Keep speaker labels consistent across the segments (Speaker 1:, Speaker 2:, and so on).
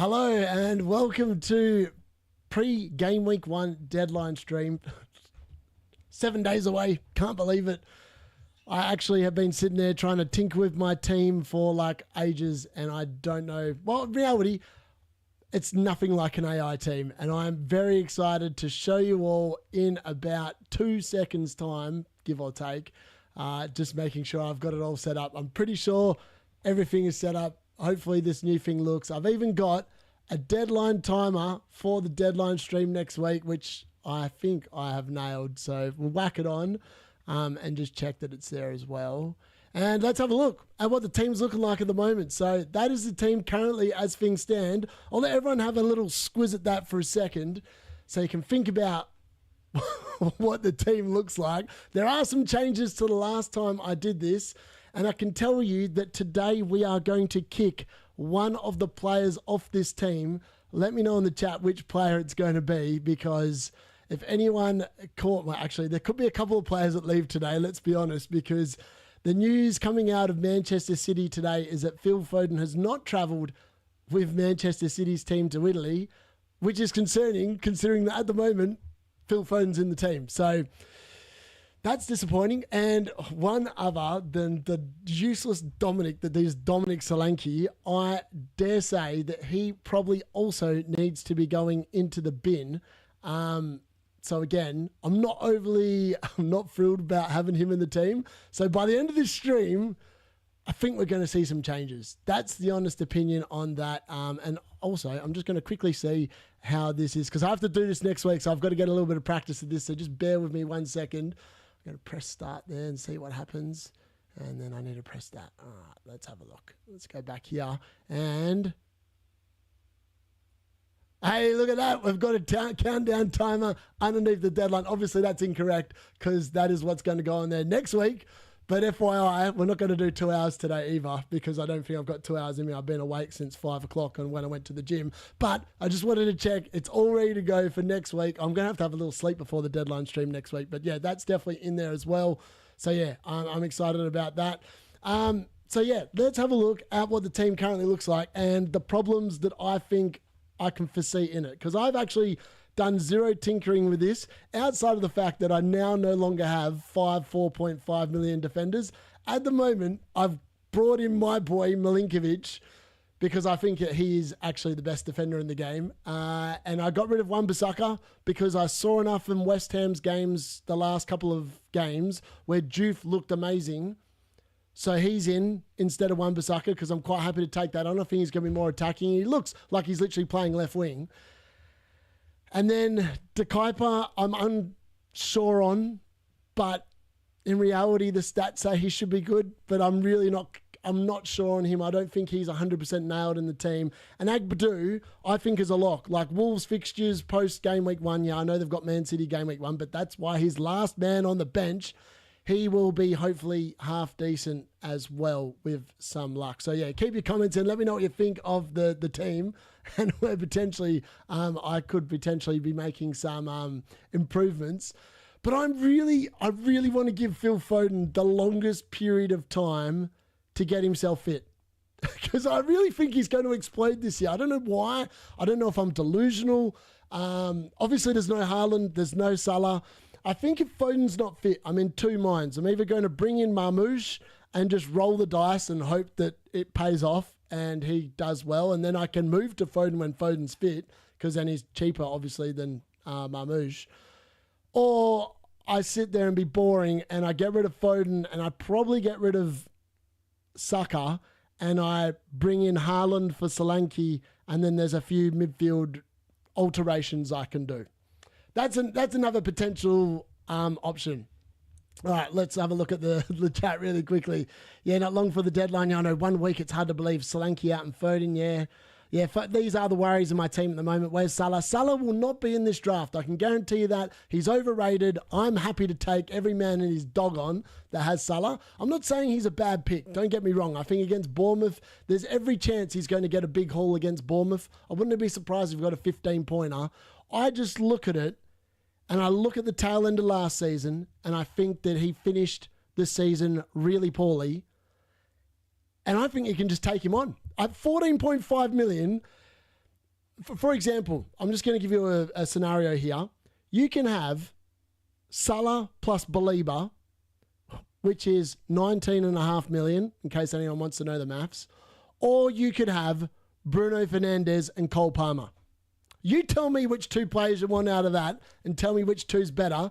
Speaker 1: Hello and welcome to pre-Gameweek 1 deadline stream. 7 days away, can't believe it. I actually have been sitting there trying to tinker with my team for like ages and I don't know. Well, in reality, it's nothing like an AI team and I'm very excited to show you all in about 2 seconds time, give or take, just making sure I've got it all set up. I'm pretty sure everything is set up. Hopefully this new thing looks. I've even got a deadline timer for the deadline stream next week, which I think I have nailed. So we'll whack it on and just check that it's there as well. And let's have a look at what the team's looking like at the moment. So that is the team currently as things stand. I'll let everyone have a little squiz at that for a second so you can think about what the team looks like. There are some changes to the last time I did this. And I can tell you that today we are going to kick one of the players off this team. Let me know in the chat which player it's going to be, because if anyone caught, well, actually, there could be a couple of players that leave today, let's be honest, because the news coming out of Manchester City today is that Phil Foden has not travelled with Manchester City's team to Italy, which is concerning, considering that at the moment, Phil Foden's in the team. So that's disappointing. And one other than the useless Dominic, that is Dominic Solanke, I dare say that he probably also needs to be going into the bin. So again, I'm not thrilled about having him in the team. So by the end of this stream, I think we're going to see some changes. That's the honest opinion on that. And also, I'm just going to quickly see how this is, because I have to do this next week, so I've got to get a little bit of practice at this. So just bear with me 1 second. I'm going to press start there and see what happens. And then I need to press that. All right, let's have a look. Let's go back here. And hey, look at that. We've got a countdown timer underneath the deadline. Obviously, that's incorrect because that is what's going to go on there next week. But FYI, we're not going to do 2 hours today either, because I don't think I've got 2 hours in me. I've been awake since 5 o'clock and when I went to the gym. But I just wanted to check. It's all ready to go for next week. I'm going to have a little sleep before the deadline stream next week. But yeah, that's definitely in there as well. So yeah, I'm excited about that. So yeah, let's have a look at what the team currently looks like and the problems that I think I can foresee in it. Because I've actually done zero tinkering with this, outside of the fact that I now no longer have 4.5 million defenders. At the moment, I've brought in my boy Milinkovic because I think that he is actually the best defender in the game. And I got rid of Wan-Bissaka because I saw enough in West Ham's games, the last couple of games, where Juve looked amazing. So he's in instead of Wan-Bissaka because I'm quite happy to take that on. I think he's going to be more attacking. He looks like he's literally playing left wing. And then De Kuiper, I'm unsure on, but in reality, the stats say he should be good, but I'm not sure on him. I don't think he's 100% nailed in the team. And Agbadou, I think, is a lock. Like Wolves fixtures post Game Week 1, yeah, I know they've got Man City Game Week 1, but that's why he's last man on the bench. He will be hopefully half decent as well with some luck. So yeah, keep your comments in. Let me know what you think of the team and where potentially I could potentially be making some improvements. But I really want to give Phil Foden the longest period of time to get himself fit. Because I really think he's going to explode this year. I don't know why. I don't know if I'm delusional. Obviously, there's no Haaland. There's no Salah. I think if Foden's not fit, I'm in two minds. I'm either going to bring in Marmoush and just roll the dice and hope that it pays off and he does well, and then I can move to Foden when Foden's fit, because then he's cheaper, obviously, than Marmoush. Or I sit there and be boring and I get rid of Foden and I probably get rid of Saka and I bring in Haaland for Solanke, and then there's a few midfield alterations I can do. That's another potential option. All right, let's have a look at the chat really quickly. Yeah, not long for the deadline. I know 1 week, it's hard to believe. Solanke out and Foden, yeah. Yeah, these are the worries in my team at the moment. Where's Salah? Salah will not be in this draft. I can guarantee you that. He's overrated. I'm happy to take every man and his dog on that has Salah. I'm not saying he's a bad pick. Don't get me wrong. I think against Bournemouth, there's every chance he's going to get a big haul against Bournemouth. I wouldn't be surprised if he got a 15-pointer. I just look at it, and I look at the tail end of last season, and I think that he finished the season really poorly. And I think you can just take him on. At 14.5 million, for example, I'm just going to give you a scenario here. You can have Salah plus Belieber, which is 19.5 million, in case anyone wants to know the maths. Or you could have Bruno Fernandes and Cole Palmer. You tell me which two players you want out of that and tell me which two's better,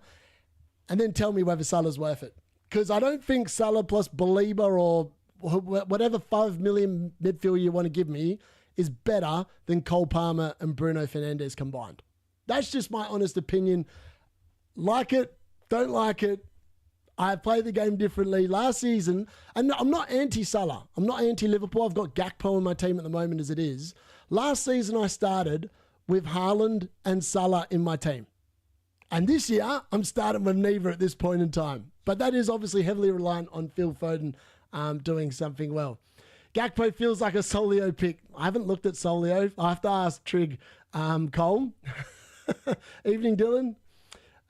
Speaker 1: and then tell me whether Salah's worth it. Because I don't think Salah plus Belieber or whatever 5 million midfield you want to give me is better than Cole Palmer and Bruno Fernandes combined. That's just my honest opinion. Like it, don't like it. I play the game differently. Last season, and I'm not anti-Salah. I'm not anti-Liverpool. I've got Gakpo in my team at the moment as it is. Last season, I started with Haaland and Salah in my team. And this year, I'm starting with neither at this point in time. But that is obviously heavily reliant on Phil Foden doing something well. Gakpo feels like a Solio pick. I haven't looked at Solio. I have to ask Trig Cole. Evening, Dylan.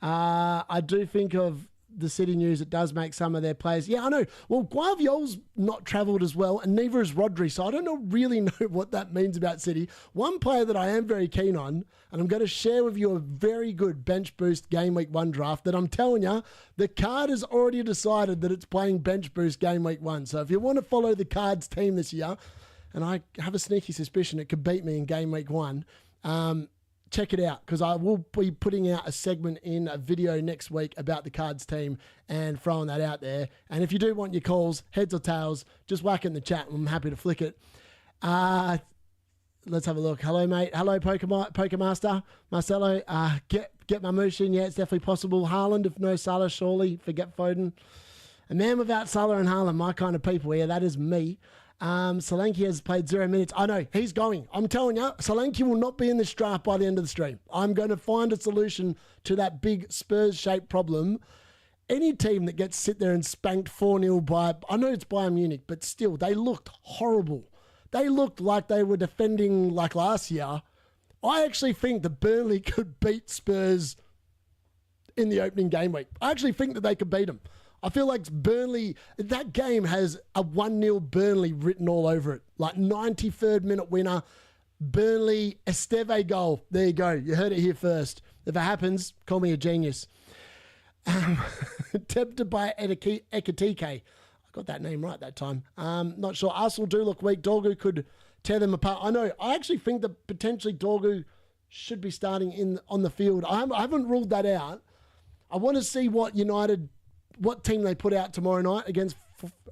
Speaker 1: I do think of the City news. It does make some of their players. Yeah, I know. Well, Guardiola's not travelled as well, and neither is Rodri. So I don't really know what that means about City. One player that I am very keen on, and I'm going to share with you a very good bench boost game week 1 draft that I'm telling you, the card has already decided that it's playing bench boost game week 1. So if you want to follow the Cards team this year, and I have a sneaky suspicion it could beat me in game week 1, check it out, because I will be putting out a segment in a video next week about the Cards team and throwing that out there. And if you do want your calls, heads or tails, just whack it in the chat. I'm happy to flick it. Let's have a look. Hello, mate. Hello, Pokemaster. Marcelo, get my motion. Yeah, it's definitely possible. Haaland, if no Salah, surely. Forget Foden. A man without Salah and Haaland, my kind of people here. That is me. Solanke has played 0 minutes. I know, he's going. I'm telling you, Solanke will not be in this draft by the end of the stream. I'm going to find a solution to that big Spurs-shaped problem. Any team that gets sit there and spanked 4-0 by, I know it's Bayern Munich, but still, they looked horrible. They looked like they were defending like last year. I actually think that Burnley could beat Spurs in the opening game week. I actually think that they could beat them. I feel like Burnley, that game has a 1-0 Burnley written all over it. Like 93rd minute winner, Burnley, Esteve goal. There you go. You heard it here first. If it happens, call me a genius. Tempted by Ekatike. I got that name right that time. Not sure. Arsenal do look weak. Dorgu could tear them apart. I know. I actually think that potentially Dorgu should be starting on the field. I haven't ruled that out. I want to see what team they put out tomorrow night against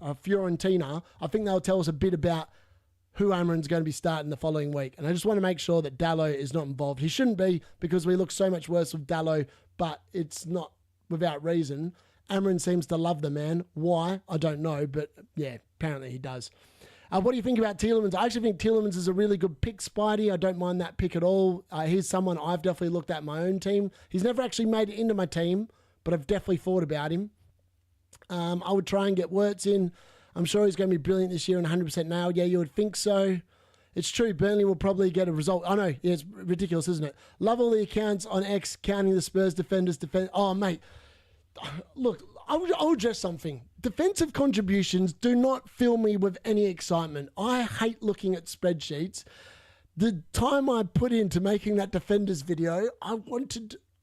Speaker 1: Fiorentina. I think they'll tell us a bit about who Amarin's going to be starting the following week. And I just want to make sure that Dalot is not involved. He shouldn't be, because we look so much worse with Dalot, but it's not without reason. Amarin seems to love the man. Why? I don't know, but yeah, apparently he does. What do you think about Tielemans? I actually think Tielemans is a really good pick, Spidey. I don't mind that pick at all. He's someone I've definitely looked at in my own team. He's never actually made it into my team, but I've definitely thought about him. I would try and get Wirtz in. I'm sure he's going to be brilliant this year and 100% nailed. Yeah, you would think so. It's true. Burnley will probably get a result. I know. Yeah, it's ridiculous, isn't it? Love all the accounts on X counting the Spurs defenders. Oh, mate. Look, I'll address something. Defensive contributions do not fill me with any excitement. I hate looking at spreadsheets. The time I put into making that defenders video, I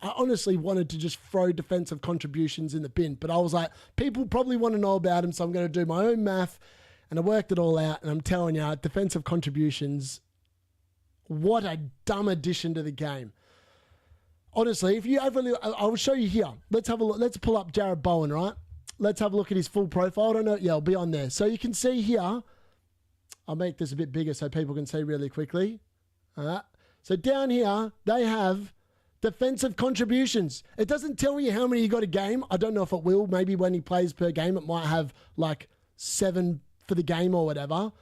Speaker 1: honestly wanted to just throw defensive contributions in the bin. But I was like, people probably want to know about them, so I'm going to do my own math. And I worked it all out. And I'm telling you, defensive contributions, what a dumb addition to the game. Honestly, if you overly, I'll show you here. Let's have a look. Let's pull up Jared Bowen, right? Let's have a look at his full profile. I don't know. Yeah, it'll be on there. So you can see here. I'll make this a bit bigger so people can see really quickly. All right. So down here, they have defensive contributions. It doesn't tell you how many he got a game. I don't know if it will. Maybe when he plays per game, it might have like 7 for the game or whatever.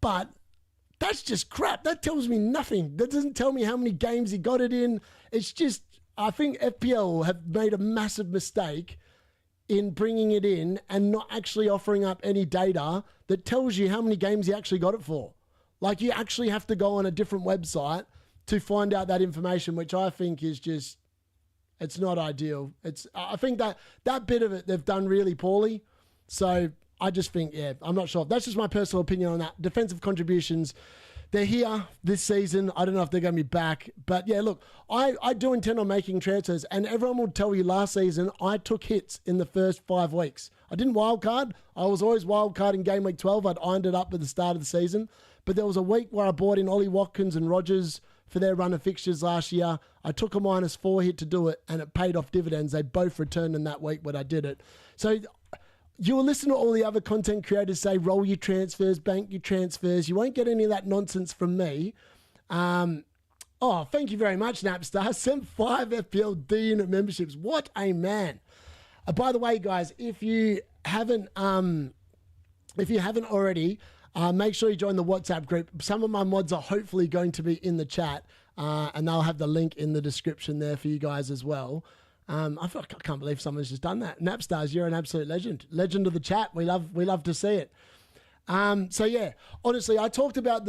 Speaker 1: But that's just crap. That tells me nothing. That doesn't tell me how many games he got it in. It's just, I think FPL have made a massive mistake in bringing it in and not actually offering up any data that tells you how many games he actually got it for. Like, you actually have to go on a different website to find out that information, which I think is just, it's not ideal. I think that bit of it, they've done really poorly. So I just think, yeah, I'm not sure. That's just my personal opinion on that. Defensive contributions, they're here this season. I don't know if they're going to be back. But yeah, look, I do intend on making transfers. And everyone will tell you last season, I took hits in the first 5 weeks. I didn't wildcard. I was always wildcard in game week 12. I'd ironed it up at the start of the season. But there was a week where I bought in Ollie Watkins and Rogers for their run of fixtures last year. I took a -4 hit to do it, and it paid off dividends. They both returned in that week when I did it. So you will listen to all the other content creators say, roll your transfers, bank your transfers. You won't get any of that nonsense from me. Oh, thank you very much, Napstar. Sent 5 FPL D unit memberships. What a man. By the way, guys, if you haven't already, make sure you join the WhatsApp group. Some of my mods are hopefully going to be in the chat, and they'll have the link in the description there for you guys as well. I can't believe someone's just done that. Napstars, you're an absolute legend. Legend of the chat. We love to see it. So yeah, honestly, I talked about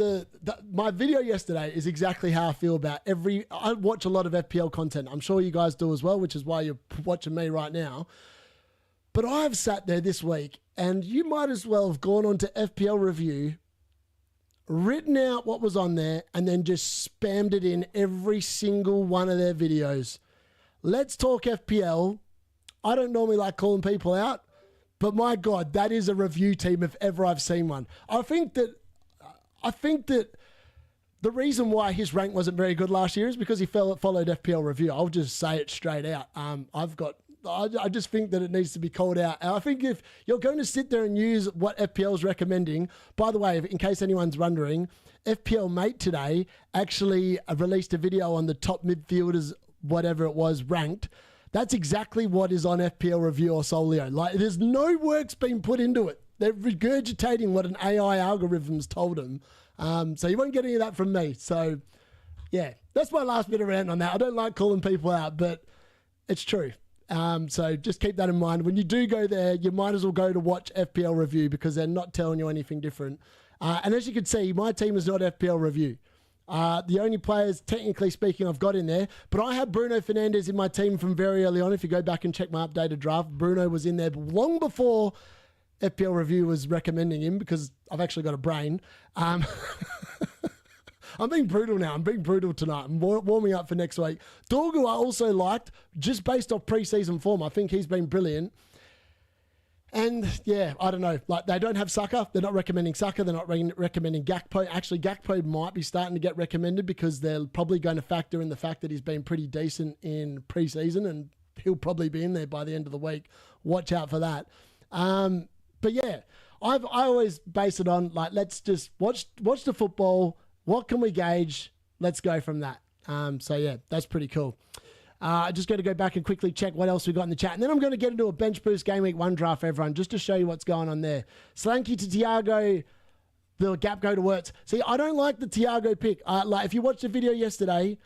Speaker 1: my video yesterday is exactly how I feel about I watch a lot of FPL content. I'm sure you guys do as well, which is why you're watching me right now. But I've sat there this week, and you might as well have gone on to FPL Review, written out what was on there, and then just spammed it in every single one of their videos. Let's talk FPL. I don't normally like calling people out, but my God, that is a review team if ever I've seen one. I think that the reason why his rank wasn't very good last year is because he followed FPL Review. I'll just say it straight out. I just think that it needs to be called out. And I think if you're going to sit there and use what FPL is recommending, by the way, in case anyone's wondering, FPL Mate today actually released a video on the top midfielders, whatever it was, ranked. That's exactly what is on FPL Review or Solio. Like, there's no work's been put into it. They're regurgitating what an AI algorithm's told them. So you won't get any of that from me. So, yeah, that's my last bit of rant on that. I don't like calling people out, but it's true. So just keep that in mind. When you do go there, you might as well go to watch FPL Review because they're not telling you anything different. And as you can see, my team is not FPL Review. The only players, technically speaking, I've got in there, but I had Bruno Fernandes in my team from very early on. If you go back and check my updated draft, Bruno was in there long before FPL Review was recommending him because I've actually got a brain. I'm being brutal now. I'm being brutal tonight. I'm warming up for next week. Dorgu I also liked, just based off preseason form. I think he's been brilliant. And yeah, I don't know. Like, they don't have Saka. They're not recommending Saka. They're not recommending Gakpo. Actually, Gakpo might be starting to get recommended because they're probably going to factor in the fact that he's been pretty decent in preseason and he'll probably be in there by the end of the week. Watch out for that. But yeah, I always base it on, like, let's just watch the football. What can we gauge? Let's go from that. So yeah, that's pretty cool. I just got to go back and quickly check what else we got in the chat. And then I'm going to get into a bench boost game week 1 draft for everyone, just to show you what's going on there. Slanky to Thiago, the gap go to Wirtz. See, I don't like the Thiago pick. Like, if you watched the video yesterday,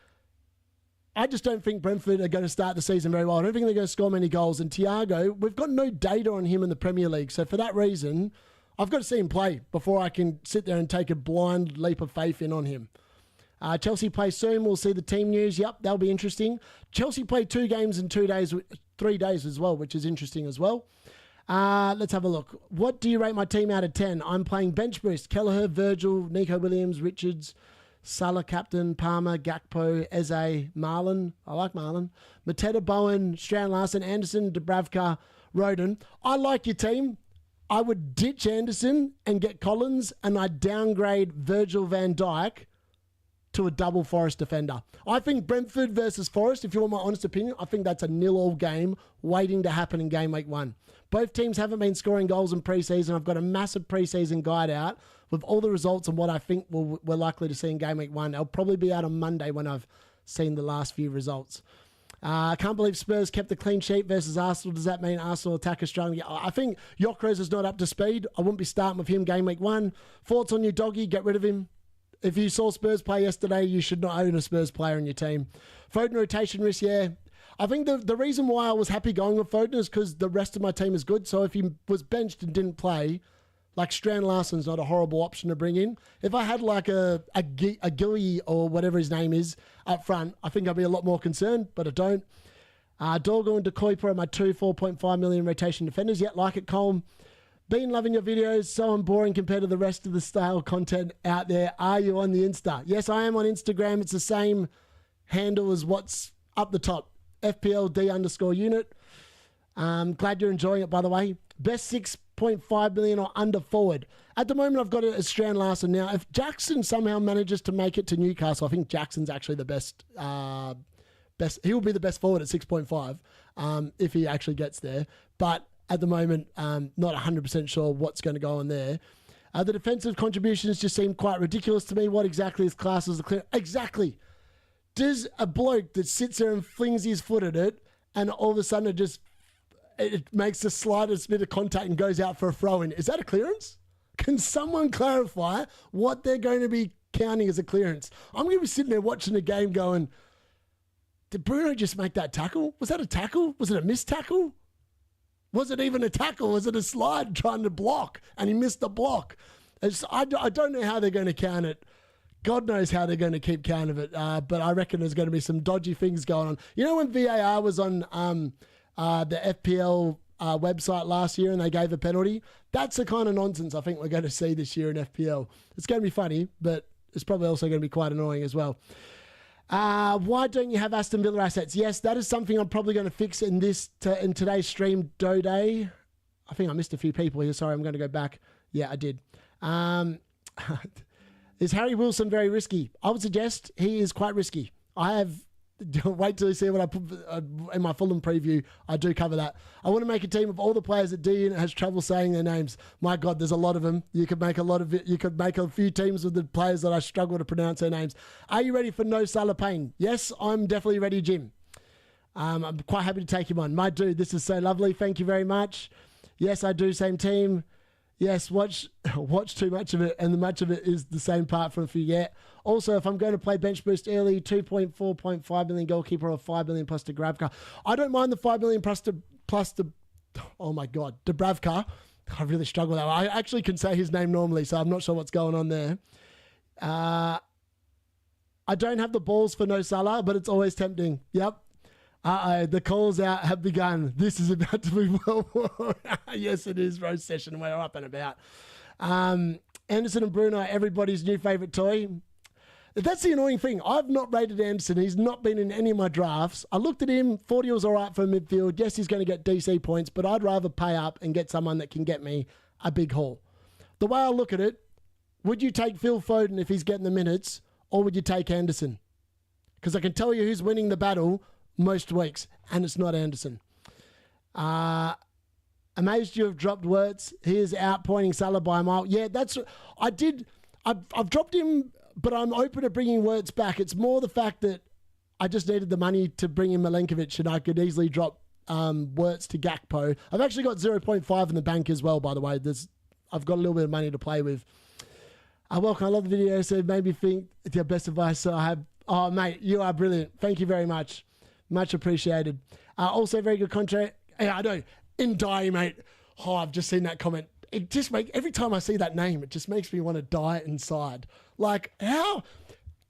Speaker 1: I just don't think Brentford are going to start the season very well. I don't think they're going to score many goals. And Thiago, we've got no data on him in the Premier League. So for that reason, I've got to see him play before I can sit there and take a blind leap of faith in on him. Chelsea play soon. We'll see the team news. Yep, that'll be interesting. Chelsea play 2 games in 3 days as well, which is interesting as well. Let's have a look. What do you rate my team out of 10? I'm playing bench boost. Kelleher, Virgil, Nico Williams, Richards, Salah captain, Palmer, Gakpo, Eze, Marlon. I like Marlon. Mateta, Bowen, Strand Larson, Anderson, Dubravka, Roden. I like your team. I would ditch Anderson and get Collins, and I'd downgrade Virgil van Dijk to a double Forest defender. I think Brentford versus Forest, if you want my honest opinion, I think that's a 0-0 game waiting to happen in game week 1. Both teams haven't been scoring goals in preseason. I've got a massive preseason guide out with all the results and what I think we're likely to see in game week 1. I'll probably be out on Monday when I've seen the last few results. I can't believe Spurs kept the clean sheet versus Arsenal. Does that mean Arsenal attack is strong? I think Gyökeres is not up to speed. I wouldn't be starting with him game week 1. Thoughts on your doggy? Get rid of him. If you saw Spurs play yesterday, you should not own a Spurs player in your team. Foden rotation risk, yeah. I think the reason why I was happy going with Foden is because the rest of my team is good. So if he was benched and didn't play, like Strand Larsen's not a horrible option to bring in. If I had like a Gilly or whatever his name is up front, I think I'd be a lot more concerned, but I don't. Dorgo and De Kuyper are my 2 4.5 million rotation defenders. Yeah, like it, Colm. Been loving your videos, so I'm boring compared to the rest of the style content out there. Are you on the Insta? Yes, I am on Instagram. It's the same handle as what's up the top. FPLD_unit. Glad you're enjoying it, by the way. Best 6.5 million or under forward. At the moment, I've got it as Strand Larson. Now, if Jackson somehow manages to make it to Newcastle, I think Jackson's actually the best. He will be the best forward at 6.5 if he actually gets there. But at the moment, not 100% sure what's going to go on there. The defensive contributions just seem quite ridiculous to me. What exactly is classed as the clear? Exactly. Does a bloke that sits there and flings his foot at it and all of a sudden it makes the slightest bit of contact and goes out for a throw-in, is that a clearance? Can someone clarify what they're going to be counting as a clearance? I'm going to be sitting there watching the game going, did Bruno just make that tackle? Was that a tackle? Was it a missed tackle? Was it even a tackle? Was it a slide trying to block and he missed the block? I don't know how they're going to count it. God knows how they're going to keep count of it. But I reckon there's going to be some dodgy things going on. You know when VAR was on the FPL website last year and they gave a penalty? That's the kind of nonsense I think we're going to see this year in FPL. It's going to be funny, but it's probably also going to be quite annoying as well. Why don't you have Aston Villa assets? Yes, that is something I'm probably going to fix in today's stream, Dode. I think I missed a few people here. Sorry, I'm going to go back. Yeah, I did. Is Harry Wilson very risky? I would suggest he is quite risky. Wait till you see what I put in my Fulham preview. I do cover that. I want to make a team of all the players that D has trouble saying their names. My God, there's a lot of them. You could make a few teams with the players that I struggle to pronounce their names. Are you ready for No Salah Payne? Yes, I'm definitely ready, Jim. I'm quite happy to take him on. My dude, this is so lovely. Thank you very much. Yes, I do. Same team. Yes, watch too much of it, and the much of it is the same part from a few yet. Also, if I'm going to play bench boost early, 2.4.5 million goalkeeper or 5 million plus Dubravka. I don't mind the 5 million plus oh my God, Dubravka. I really struggle with that. I actually can say his name normally, so I'm not sure what's going on there. I don't have the balls for No Salah, but it's always tempting. Yep. The calls out have begun. This is about to be well. Yes, it is. Rose session. We're up and about. Anderson and Bruno, everybody's new favourite toy. That's the annoying thing. I've not rated Anderson. He's not been in any of my drafts. I looked at him. 40 was all right for a midfield. Yes, he's going to get DC points, but I'd rather pay up and get someone that can get me a big haul. The way I look at it, would you take Phil Foden if he's getting the minutes, or would you take Anderson? Because I can tell you who's winning the battle most weeks, and it's not Anderson. Amazed you have dropped Wirtz. He is outpointing Salah by a mile. Yeah, I've dropped him, but I'm open to bringing Wirtz back. It's more the fact that I just needed the money to bring in Milenkovic, and I could easily drop Wirtz to Gakpo. I've actually got 0.5 in the bank as well, by the way. I've got a little bit of money to play with. Welcome. I love the video, so it made me think it's your best advice. So I have. Oh, mate, you are brilliant. Thank you very much. Much appreciated. Also, very good contract. Yeah, I know. Indie, mate. Oh, I've just seen that comment. It just every time I see that name, it just makes me want to die inside. Like, how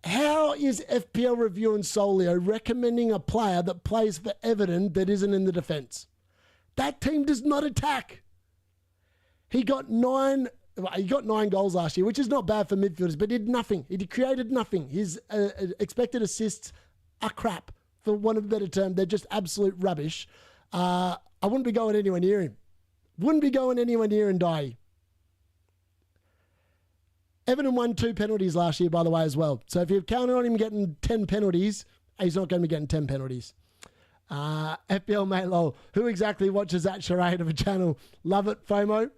Speaker 1: is FPL Review and Solio recommending a player that plays for Everton that isn't in the defence? That team does not attack. He got 9 goals last year, which is not bad for midfielders, but he did nothing. He created nothing. His expected assists are crap. For want of a better term, they're just absolute rubbish. I wouldn't be going anywhere near him. Wouldn't be going anywhere near Ndai. Everton won 2 penalties last year, by the way, as well. So if you're counting on him getting 10 penalties, he's not going to be getting 10 penalties. FPL mate lol. Who exactly watches that charade of a channel? Love it, FOMO.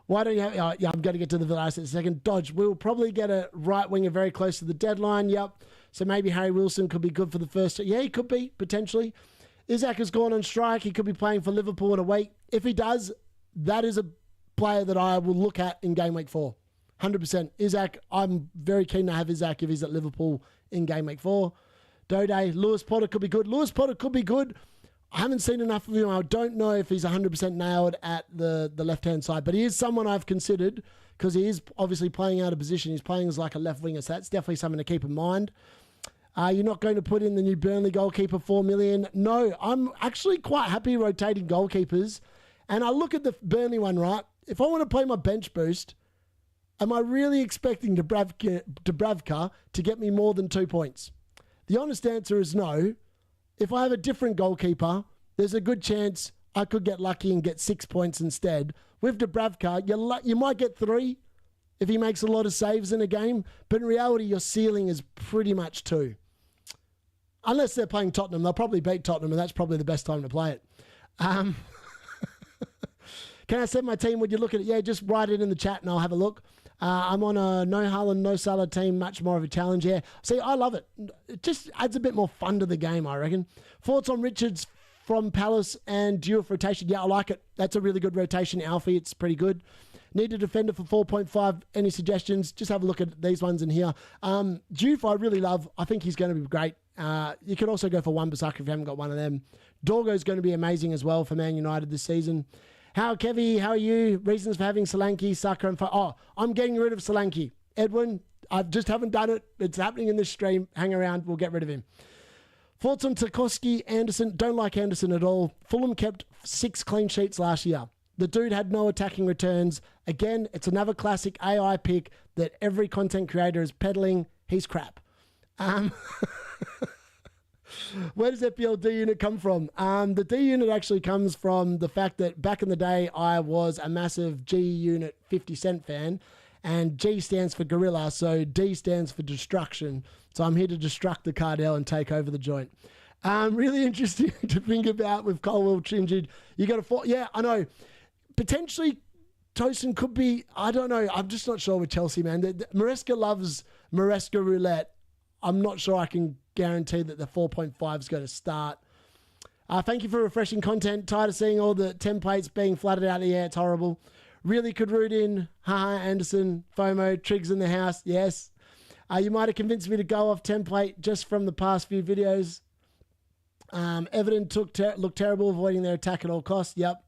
Speaker 1: Why don't you have... yeah, I'm going to get to the Villa in a second. Dodge. We'll probably get a right winger very close to the deadline. Yep. So maybe Harry Wilson could be good for the first... Yeah, he could be, potentially. Isaac has gone on strike. He could be playing for Liverpool in a week. If he does, that is a player that I will look at in Game Week 4. 100%. Isaac, I'm very keen to have Isaac if he's at Liverpool in Game Week 4. Dode, Lewis Potter could be good. Lewis Potter could be good. I haven't seen enough of him. I don't know if he's 100% nailed at the left-hand side, but he is someone I've considered because he is obviously playing out of position. He's playing as like a left winger, so that's definitely something to keep in mind. You're not going to put in the new Burnley goalkeeper, 4 million. No, I'm actually quite happy rotating goalkeepers. And I look at the Burnley one, right? if I want to play my bench boost, am I really expecting Dubravka to get me more than 2 points? The honest answer is no. If I have a different goalkeeper, there's a good chance I could get lucky and get 6 points instead. With Dubravka, you might get 3 if he makes a lot of saves in a game, but in reality, your ceiling is pretty much 2. Unless they're playing Tottenham, they'll probably beat Tottenham, and that's probably the best time to play it. Can I send my team? Would you look at it? Yeah, just write it in the chat and I'll have a look. I'm on a no Haaland, no Salah team, much more of a challenge. Yeah, see, I love it. It just adds a bit more fun to the game, I reckon. Thoughts on Richards from Palace and due for rotation? Yeah, I like it. That's a really good rotation, Alfie. It's pretty good. Need a defender for 4.5. Any suggestions? Just have a look at these ones in here. Juve, I really love. I think he's going to be great. You could also go for Wan-Bissaka if you haven't got one of them. Dorgo's going to be amazing as well for Man United this season. Kevy, how are you? Reasons for having Solanke, Saka, and... I'm getting rid of Solanke. Edwin, I just haven't done it. It's happening in this stream. Hang around. We'll get rid of him. Thoughts on Tarkowski, Anderson? Don't like Anderson at all. Fulham kept 6 clean sheets last year. The dude had no attacking returns. Again, it's another classic AI pick that every content creator is peddling. He's crap. Where does FPL D unit come from? The D unit actually comes from the fact that back in the day, I was a massive G unit 50 Cent fan, and G stands for gorilla, so D stands for destruction. So I'm here to destruct the cartel and take over the joint. Really interesting to think about with Colwell injured. You got to, yeah, I know. Potentially, Tosin could be, I don't know. I'm just not sure with Chelsea, man. Maresca loves Maresca roulette. I'm not sure I can guarantee that the 4.5 is going to start. Thank you for refreshing content. Tired of seeing all the templates being flooded out of the air. It's horrible. Really could root in. Haha, Anderson, FOMO, Triggs in the house. Yes. You might have convinced me to go off template just from the past few videos. Everton looked terrible, avoiding their attack at all costs. Yep.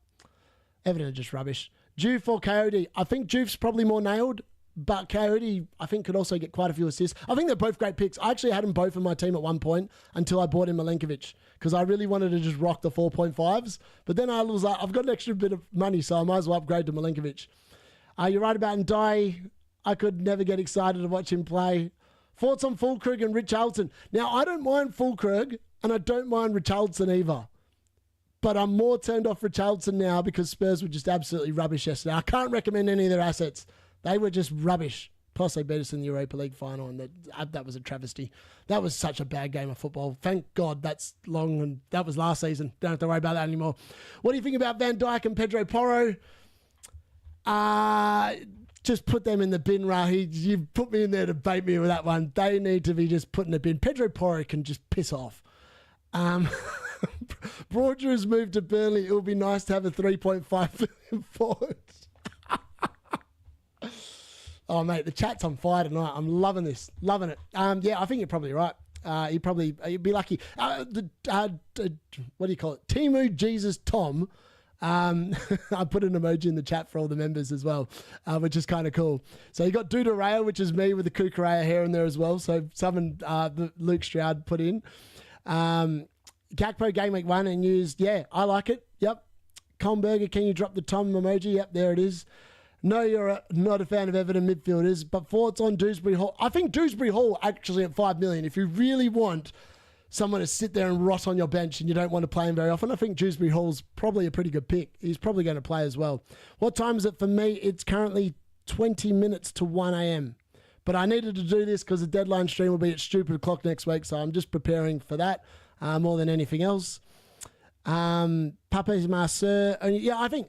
Speaker 1: Everton are just rubbish. Juve for Coyote. I think Juve's probably more nailed, but Coyote, I think, could also get quite a few assists. I think they're both great picks. I actually had them both in my team at one point until I bought in Milenkovic because I really wanted to just rock the 4.5s. But then I was like, I've got an extra bit of money, so I might as well upgrade to Milenkovic. You're right about Ndai. I could never get excited to watch him play. Thoughts on Fulkrug and Richarlison? Now, I don't mind Fulkrug, and I don't mind Richarlison either. But I'm more turned off Richarlison now because Spurs were just absolutely rubbish yesterday. I can't recommend any of their assets. They were just rubbish. Plus, they beat us in the Europa League final, and that was a travesty. That was such a bad game of football. Thank God that's long, and that was last season. Don't have to worry about that anymore. What do you think about Van Dijk and Pedro Porro? Just put them in the bin, Rahi. You put me in there to bait me with that one. They need to be just put in the bin. Pedro Porro can just piss off. Broadger has moved to Burnley. It would be nice to have a 3.5 billion forward. Oh, mate, the chat's on fire tonight. I'm loving this. Loving it. Yeah, I think you're probably right. You'd be lucky. What do you call it? Timu Jesus Tom. I put an emoji in the chat for all the members as well, which is kind of cool. So you got Duda which is me with the Kukurea hair in there as well. So someone Luke Stroud put in. Gakpo Gameweek 1 and used, yeah, I like it. Yep. Colmberger, can you drop the Tom emoji? Yep, there it is. No, you're not a fan of Everton midfielders, but thoughts on Dewsbury Hall? I think Dewsbury Hall actually at 5 million, if you really want someone to sit there and rot on your bench and you don't want to play him very often, I think Dewsbury Hall's probably a pretty good pick. He's probably going to play as well. What time is it for me? It's currently 20 minutes to 1 a.m. But I needed to do this because the deadline stream will be at stupid o'clock next week, so I'm just preparing for that more than anything else. Pape's Marceur. Yeah, I think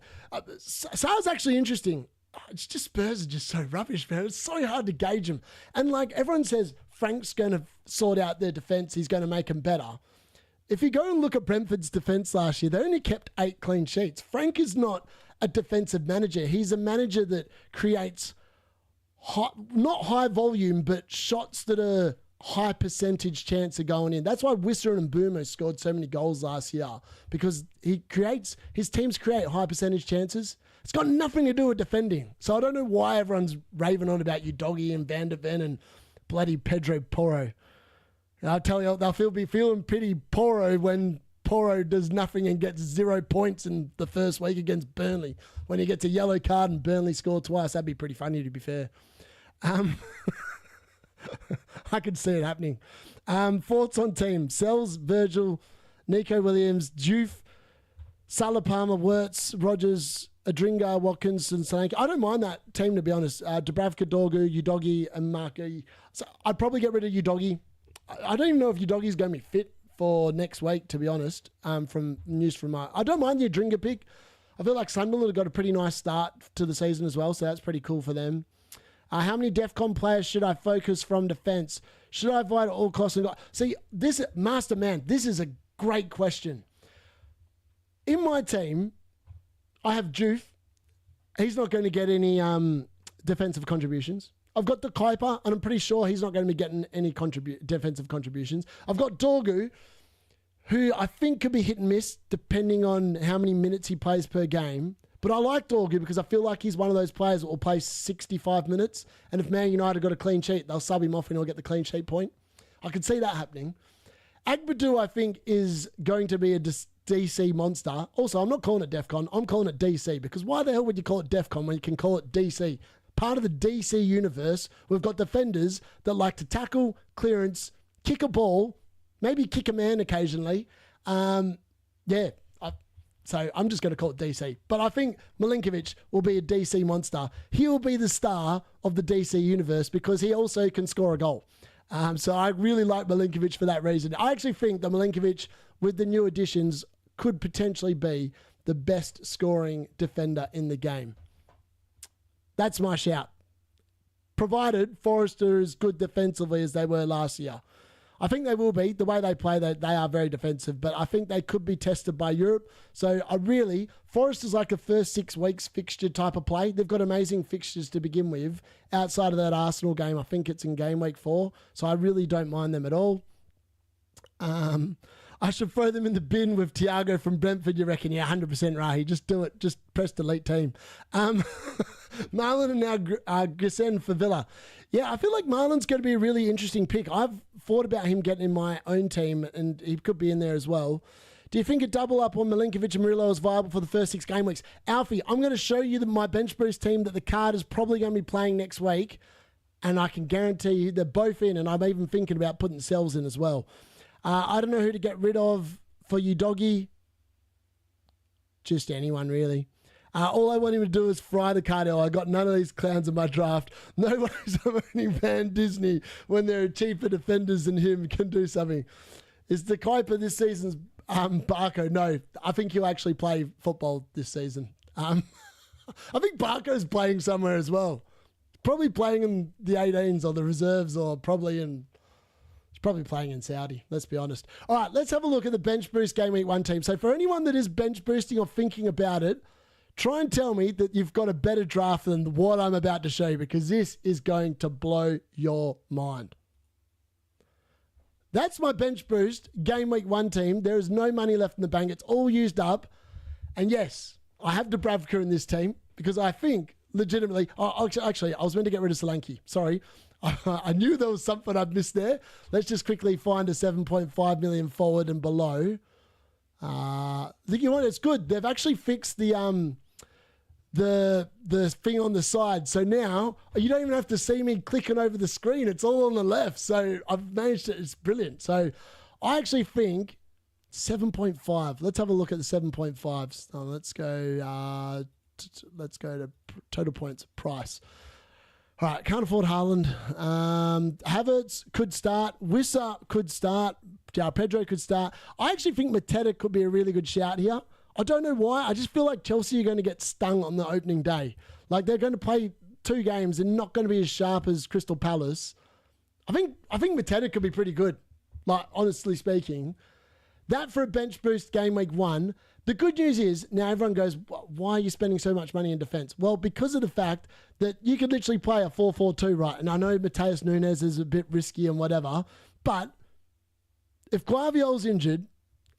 Speaker 1: Sar's actually interesting. It's just Spurs are just so rubbish, man. It's so hard to gauge them. And like everyone says, Frank's going to sort out their defence. He's going to make them better. If you go and look at Brentford's defence last year, they only kept 8 clean sheets. Frank is not a defensive manager. He's a manager that creates not high volume, but shots that are high percentage chance of going in. That's why Wisser and Mbeumo scored so many goals last year, because his teams create high percentage chances. It's got nothing to do with defending. So I don't know why everyone's raving on about Udogie and Van der Ven and bloody Pedro Porro. And I'll tell you, they'll be feeling pretty Porro when Porro does nothing and gets 0 points in the first week against Burnley. When he gets a yellow card and Burnley score twice, that'd be pretty funny, to be fair. I could see it happening. Thoughts on team. Sells, Virgil, Nico Williams, Juve, Salah, Palmer, Wirtz, Rogers, Adringa, Watkins, and Solanke. I don't mind that team, to be honest. Dubravka, Dorgu, Udogi, and Marco. So I'd probably get rid of Udogi. I don't even know if Udogi's going to be fit for next week, to be honest, from news from I don't mind the Adringa pick. I feel like Sunderland have got a pretty nice start to the season as well, so that's pretty cool for them. How many DEFCON players should I focus from defence? Should I avoid at all costs? See, this, Master Man, this is a great question. In my team, I have Juve. He's not going to get any defensive contributions. I've got the Kuiper, and I'm pretty sure he's not going to be getting any defensive contributions. I've got Dorgu, who I think could be hit and miss depending on how many minutes he plays per game. But I like Dorgu because I feel like he's one of those players that will play 65 minutes. And if Man United got a clean sheet, they'll sub him off and he'll get the clean sheet point. I could see that happening. Agbadou, I think, is going to be a DC monster. Also, I'm not calling it DEFCON. I'm calling it DC because why the hell would you call it DEFCON when you can call it DC? Part of the DC universe, we've got defenders that like to tackle, clearance, kick a ball, maybe kick a man occasionally. So I'm just going to call it DC. But I think Milinkovic will be a DC monster. He will be the star of the DC universe because he also can score a goal. So I really like Milinkovic for that reason. I actually think that Milinkovic, with the new additions, could potentially be the best scoring defender in the game. That's my shout. Provided Forest are as good defensively as they were last year. I think they will be. The way they play, they are very defensive, but I think they could be tested by Europe. So Forest is like a first 6 weeks fixture type of play. They've got amazing fixtures to begin with. Outside of that Arsenal game, I think it's in Gameweek 4. So I really don't mind them at all. I should throw them in the bin with Thiago from Brentford, you reckon? Yeah, 100% Rahi. Just do it. Just press delete team. Marlon and now Grisен for Villa. Yeah, I feel like Marlon's going to be a really interesting pick. I've thought about him getting in my own team, and he could be in there as well. Do you think a double up on Milinkovic and Murillo is viable for the first 6 game weeks? Alfie, I'm going to show you my bench boost team that the card is probably going to be playing next week, and I can guarantee you they're both in, and I'm even thinking about putting Sells in as well. I don't know who to get rid of for you, doggy. Just anyone, really. All I want him to do is fry the cartel. I got none of these clowns in my draft. Nobody's owning Van Disney when there are cheaper defenders than him can do something. Is the Kuiper this season's Barco? No, I think he'll actually play football this season. I think Barco's playing somewhere as well. Probably playing in the 18s or the reserves or probably playing in Saudi, let's be honest. All right, let's have a look at the bench boost Game Week 1 team. So for anyone that is bench boosting or thinking about it, try and tell me that you've got a better draft than what I'm about to show you because this is going to blow your mind. That's my bench boost Game Week 1 team. There is no money left in the bank. It's all used up. And yes, I have Dubravka in this team because I think legitimately... actually, I was meant to get rid of Solanke. Sorry. I knew there was something I'd missed there. Let's just quickly find a 7.5 million forward and below. I think you know what? It's good. They've actually fixed the thing on the side. So now you don't even have to see me clicking over the screen. It's all on the left. So I've managed it. It's brilliant. So I actually think 7.5. Let's have a look at the 7.5s. Let's go to total points price. All right, can't afford Haaland. Havertz could start. Wissa could start. João Pedro could start. I actually think Mateta could be a really good shout here. I don't know why. I just feel like Chelsea are going to get stung on the opening day. Like they're going to play 2 games and not going to be as sharp as Crystal Palace. I think Mateta could be pretty good. Like honestly speaking, that for a bench boost Game Week 1. The good news is, now everyone goes, why are you spending so much money in defence? Well, because of the fact that you could literally play a 4-4-2, right? And I know Mateus Nunes is a bit risky and whatever, but if Guardiola's injured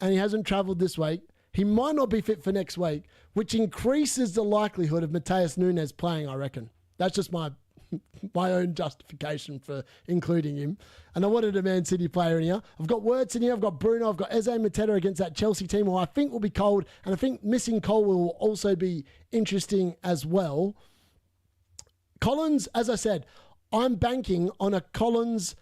Speaker 1: and he hasn't travelled this week, he might not be fit for next week, which increases the likelihood of Mateus Nunes playing, I reckon. That's just my my own justification for including him. And I wanted a Man City player in here. I've got Wirtz in here. I've got Bruno. I've got Eze and Mateta against that Chelsea team, who I think will be cold. And I think missing Cole will also be interesting as well. Collins, as I said, I'm banking on a Collins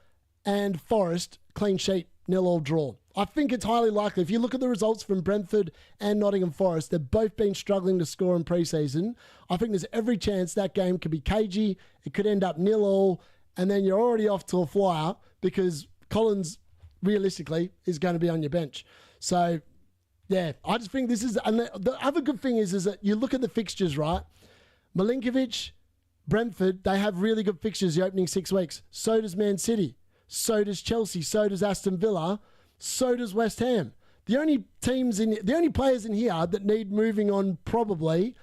Speaker 1: and Forest clean sheet 0-0 draw. I think it's highly likely. If you look at the results from Brentford and Nottingham Forest, they've both been struggling to score in pre-season. I think there's every chance that game could be cagey. It could end up 0-0, and then you're already off to a flyer because Collins, realistically, is going to be on your bench. So, yeah, I just think this is... And the other good thing is that you look at the fixtures, right? Milinkovic, Brentford, they have really good fixtures the opening 6 weeks. So does Man City. So does Chelsea. So does Aston Villa. So does West Ham. The only players in here that need moving on probably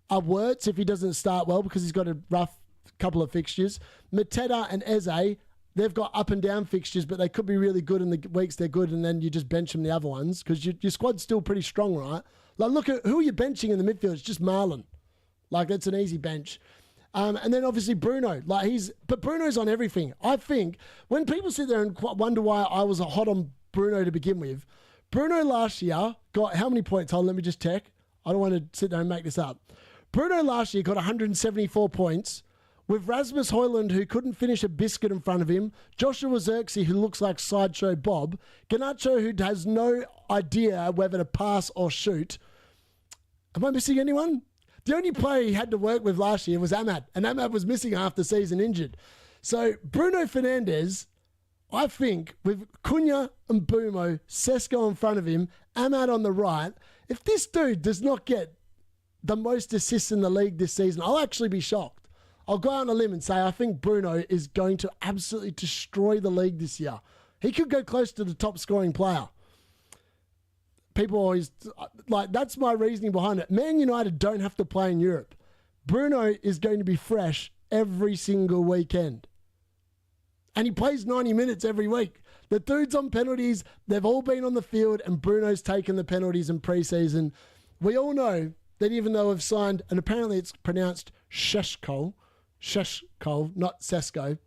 Speaker 1: are Wirtz if he doesn't start well because he's got a rough couple of fixtures. Mateta and Eze, they've got up and down fixtures, but they could be really good in the weeks they're good, and then you just bench them the other ones because your squad's still pretty strong, right? Like, look at who are you benching in the midfield? It's just Marlon. Like, that's an easy bench. And then obviously Bruno, but Bruno's on everything. I think when people sit there and wonder why I was hot on Bruno to begin with, Bruno last year got how many points? Hold on, let me just check. I don't want to sit there and make this up. Bruno last year got 174 points with Rasmus Højlund, who couldn't finish a biscuit in front of him, Joshua Zirkzee, who looks like Sideshow Bob, Garnacho, who has no idea whether to pass or shoot. Am I missing anyone? The only player he had to work with last year was Ahmad, and Ahmad was missing half the season injured. So Bruno Fernandes, I think, with Cunha and Bumo, Sesko in front of him, Ahmad on the right, if this dude does not get the most assists in the league this season, I'll actually be shocked. I'll go out on a limb and say I think Bruno is going to absolutely destroy the league this year. He could go close to the top scoring player. People always, that's my reasoning behind it. Man United don't have to play in Europe. Bruno is going to be fresh every single weekend. And he plays 90 minutes every week. The dude's on penalties. They've all been on the field, and Bruno's taken the penalties in pre-season. We all know that even though we've signed, and apparently it's pronounced Sheshko, not Sesko,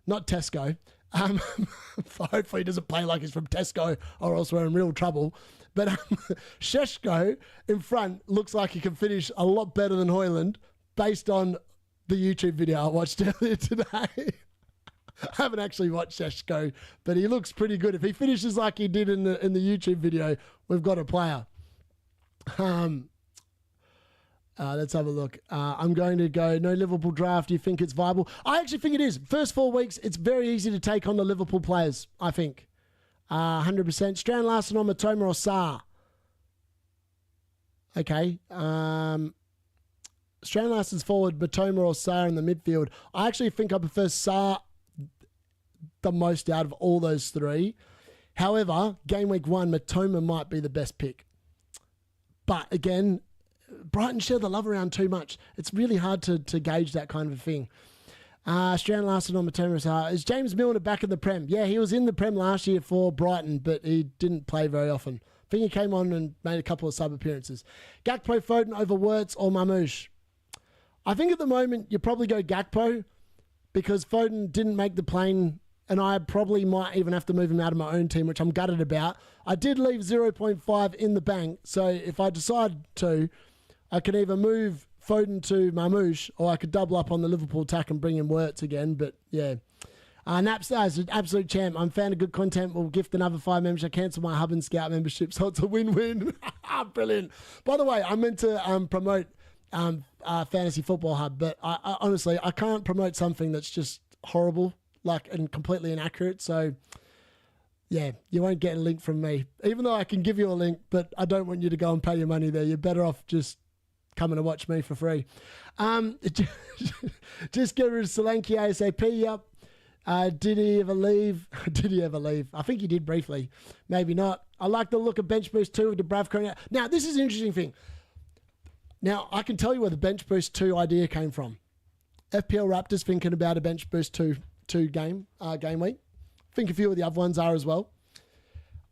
Speaker 1: not Tesco. Hopefully he doesn't play like he's from Tesco or else we're in real trouble. But Sheshko in front looks like he can finish a lot better than Højlund based on the YouTube video I watched earlier today. I haven't actually watched Sheshko, but he looks pretty good. If he finishes like he did in the YouTube video, we've got a player. Let's have a look. I'm going to go no Liverpool draft. Do you think it's viable? I actually think it is. First 4 weeks, it's very easy to take on the Liverpool players, I think. 100%. Strand Larson on Matoma or Sarr. Okay. Strand Larson's forward, Matoma or Sarr in the midfield. I actually think I prefer Sarr the most out of all those three. However, game week 1, Matoma might be the best pick. But again, Brighton share the love around too much. It's really hard to gauge that kind of a thing. Strand Larson on Matoma. Is James Milner back in the Prem? Yeah, he was in the Prem last year for Brighton, but he didn't play very often. I think he came on and made a couple of sub-appearances. Gakpo, Foden over Wirtz or Mamouche? I think at the moment you probably go Gakpo because Foden didn't make the plane, and I probably might even have to move him out of my own team, which I'm gutted about. I did leave 0.5 in the bank, so if I decide to, I can either move Foden to Mamouche or I could double up on the Liverpool attack and bring in Wirtz again. But yeah. Napstar is an absolute champ. I'm a fan of good content. We'll gift another 5 members. I cancel my Hub and Scout membership, so it's a win-win. Brilliant. By the way, I meant to promote Fantasy Football Hub, but I honestly, I can't promote something that's just horrible, and completely inaccurate. So yeah, you won't get a link from me, even though I can give you a link, but I don't want you to go and pay your money there. You're better off just coming to watch me for free. Just get rid of Solanke ASAP. Yep. Did he ever leave? Did he ever leave? I think he did briefly. Maybe not. I like the look of Bench Boost 2 with Dubravka. Now, this is an interesting thing. Now, I can tell you where the Bench Boost 2 idea came from. FPL Raptors thinking about a Bench Boost 2 game week. I think a few of the other ones are as well.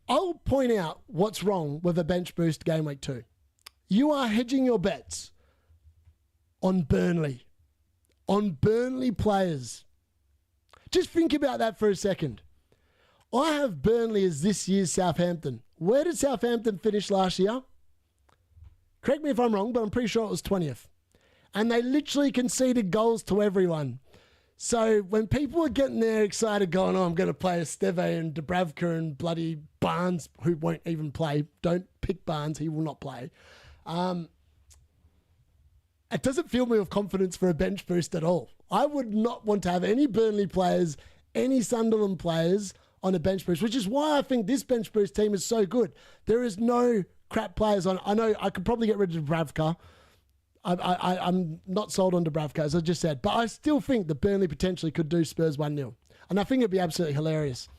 Speaker 1: I'll point out what's wrong with a Bench Boost game week 2. You are hedging your bets on Burnley, on Burnley players. Just think about that for a second. I have Burnley as this year's Southampton. Where did Southampton finish last year? Correct me if I'm wrong, but I'm pretty sure it was 20th. And they literally conceded goals to everyone. So when people are getting there excited going, oh, I'm going to play Esteve and Dubravka and bloody Barnes, who won't even play. Don't pick Barnes. He will not play. It doesn't fill me with confidence for a bench boost at all. I would not want to have any Burnley players, any Sunderland players on a bench boost, which is why I think this bench boost team is so good. There is no crap players on. I know I could probably get rid of Dubravka. I'm not sold on Dubravka, as I just said, but I still think that Burnley potentially could do Spurs 1-0. And I think it'd be absolutely hilarious.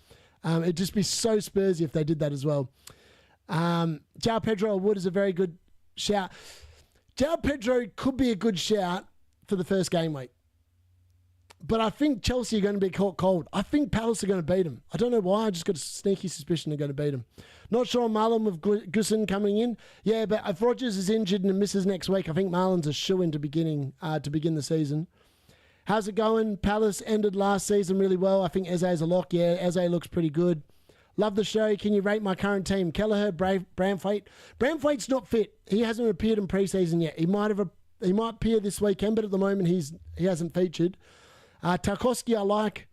Speaker 1: It'd just be so Spursy if they did that as well. João Pedro Wood is a very good shout. João Pedro could be a good shout for the first game week. But I think Chelsea are going to be caught cold. I think Palace are going to beat them. I don't know why. I just got a sneaky suspicion they're going to beat them. Not sure on Marlon with Gusson coming in. Yeah, but if Rodgers is injured and misses next week, I think Marlon's a shoo-in to begin the season. How's it going? Palace ended last season really well. I think Eze's a lock. Yeah, Eze looks pretty good. Love the show. Can you rate my current team? Kelleher, Braithwaite. Braithwaite's not fit. He hasn't appeared in preseason yet. He might appear this weekend, but at the moment he hasn't featured. Tarkowski I like.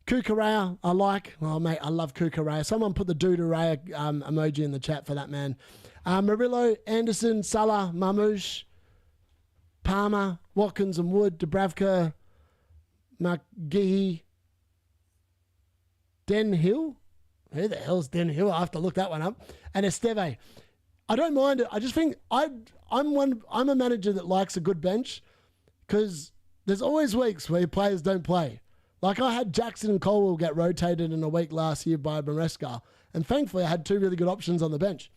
Speaker 1: Kukurea I like. Oh, mate, I love Kukurea. Someone put the Duderea emoji in the chat for that man. Murillo, Anderson, Salah, Mamouche, Palmer, Watkins and Wood, Dubravka, McGee, Den Hill. Who the hell's Den Hill? I have to look that one up. And Esteve. I don't mind it. I just think I'm a manager that likes a good bench because there's always weeks where players don't play. Like I had Jackson and Colwell get rotated in a week last year by Maresca, and thankfully I had two really good options on the bench.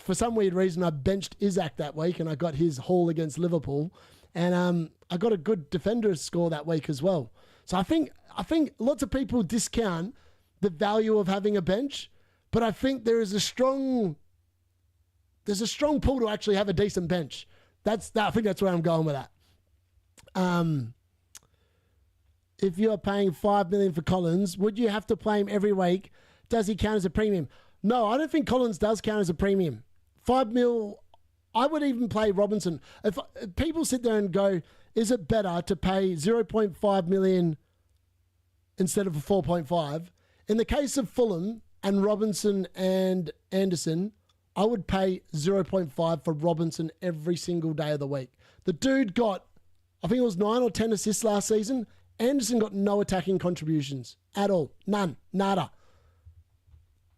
Speaker 1: For some weird reason, I benched Isaac that week, and I got his haul against Liverpool, and I got a good defender score that week as well. So I think lots of people discount the value of having a bench, but I think there's a strong pull to actually have a decent bench. I think that's where I'm going with that. If you're paying $5 million for Collins, would you have to play him every week? Does he count as a premium? No, I don't think Collins does count as a premium. $5 million, I would even play Robinson. If people sit there and go, is it better to pay 0.5 million instead of a 4.5? In the case of Fulham and Robinson and Anderson, I would pay 0.5 for Robinson every single day of the week. The dude got, I think it was 9 or 10 assists last season. Anderson got no attacking contributions at all. None. Nada.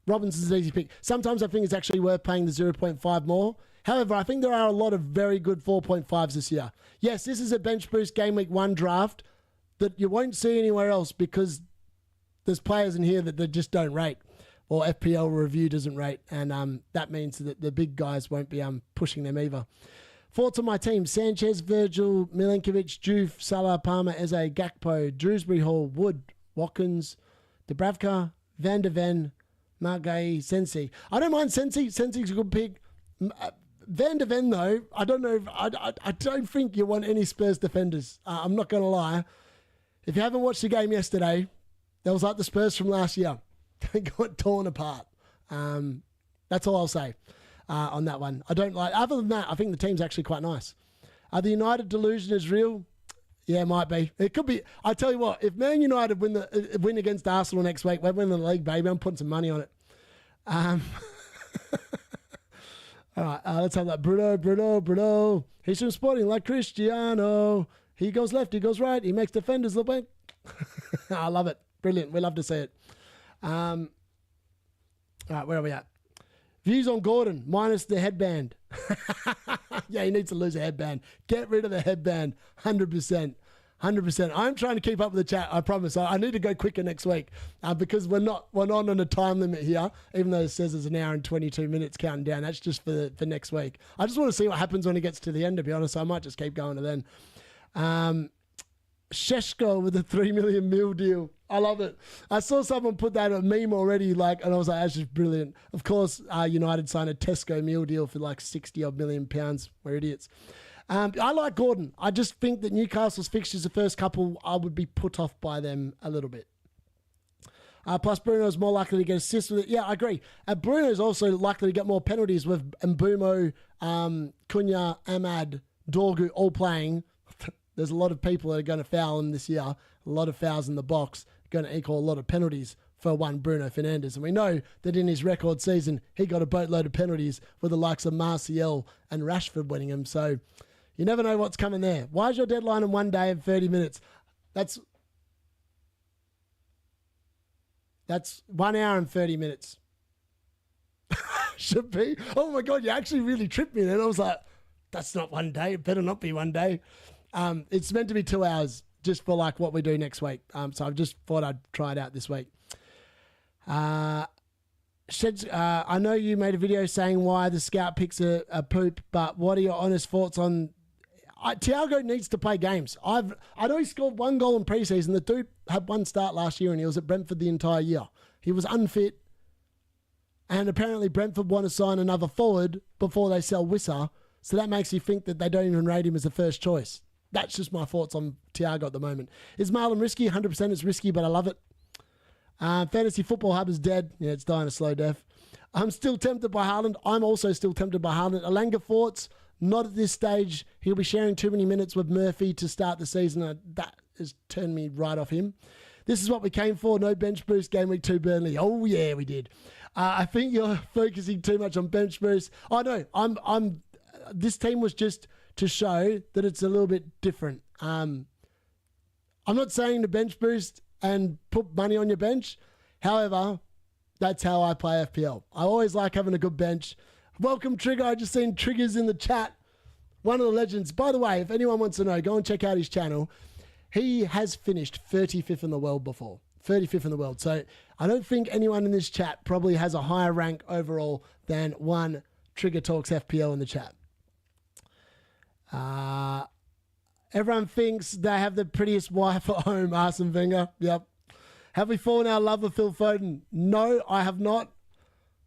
Speaker 1: Robinson's an easy pick. Sometimes I think it's actually worth paying the 0.5 more. However, I think there are a lot of very good 4.5s this year. Yes, this is a bench boost game week 1 draft that you won't see anywhere else because there's players in here that they just don't rate, or FPL review doesn't rate, and that means that the big guys won't be pushing them either. Thoughts on my team: Sanchez, Virgil, Milenkovic, Juve, Salah, Palmer, Eze, Gakpo, Drewsbury Hall, Wood, Watkins, Dubravka, Van de Ven, Margay, Sensi. I don't mind Sensi. Sensi's a good pick. Van de Ven, though, I don't know. I don't think you want any Spurs defenders. I'm not going to lie. If you haven't watched the game yesterday, that was like the Spurs from last year. They got torn apart. That's all I'll say on that one. I don't like. Other than that, I think the team's actually quite nice. The United delusion is real. Yeah, it might be. It could be. I tell you what, if Man United win against Arsenal next week, we're winning the league, baby. I'm putting some money on it. All right, let's have that. Bruno. He's from Sporting like Cristiano. He goes left, he goes right. He makes defenders look like. I love it. Brilliant. We love to see it. All right, where are we at? Views on Gordon, minus the headband. Yeah, he needs to lose a headband. Get rid of the headband. 100%. 100%. I'm trying to keep up with the chat, I promise. I need to go quicker next week because we're not on a time limit here, even though it says it's an hour and 22 minutes counting down. That's just for next week. I just want to see what happens when it gets to the end, to be honest. I might just keep going to then. Sheshko with a 3 million mil deal. I love it. I saw someone put that a meme already, and I was like, that's just brilliant. Of course, United signed a Tesco meal deal for like 60 odd million pounds. We're idiots. I like Gordon. I just think that Newcastle's fixtures, the first couple, I would be put off by them a little bit. Plus, Bruno's more likely to get assists with it. Yeah, I agree. Bruno's also likely to get more penalties with Mbumo, Cunha, Ahmad, Dorgu all playing. There's a lot of people that are going to foul him this year. A lot of fouls in the box. Going to equal a lot of penalties for one Bruno Fernandes. And we know that in his record season, he got a boatload of penalties with the likes of Martial and Rashford winning them. So you never know what's coming there. Why is your deadline in 1 day and 30 minutes? That's 1 hour and 30 minutes. Should be. Oh my God, you actually really tripped me then. I was like, that's not 1 day. It better not be 1 day. It's meant to be 2 hours just for like what we do next week. So I just thought I'd try it out this week. Sheds, I know you made a video saying why the scout picks are poop, but what are your honest thoughts on... Thiago needs to play games. I know he scored 1 goal in preseason. The dude had 1 start last year and he was at Brentford the entire year. He was unfit. And apparently Brentford want to sign another forward before they sell Wissa. So that makes you think that they don't even rate him as a first choice. That's just my thoughts on Thiago at the moment. Is Marlon risky? 100% it's risky, but I love it. Fantasy Football Hub is dead. Yeah, it's dying a slow death. I'm still tempted by Haaland. I'm also still tempted by Haaland. Alanga thoughts, not at this stage. He'll be sharing too many minutes with Murphy to start the season. That has turned me right off him. This is what we came for. No bench boost. Game week 2 Burnley. Oh yeah, we did. I think you're focusing too much on bench boost. Oh no, this team was just to show that it's a little bit different. I'm not saying to bench boost and put money on your bench. However, that's how I play FPL. I always like having a good bench. Welcome, Trigger. I just seen Triggers in the chat. One of the legends. By the way, if anyone wants to know, go and check out his channel. He has finished 35th in the world before. 35th in the world. So I don't think anyone in this chat probably has a higher rank overall than one Trigger Talks FPL in the chat. Everyone thinks they have the prettiest wife at home, Arsene Wenger. Yep. Have we fallen out of love with Phil Foden? No, I have not.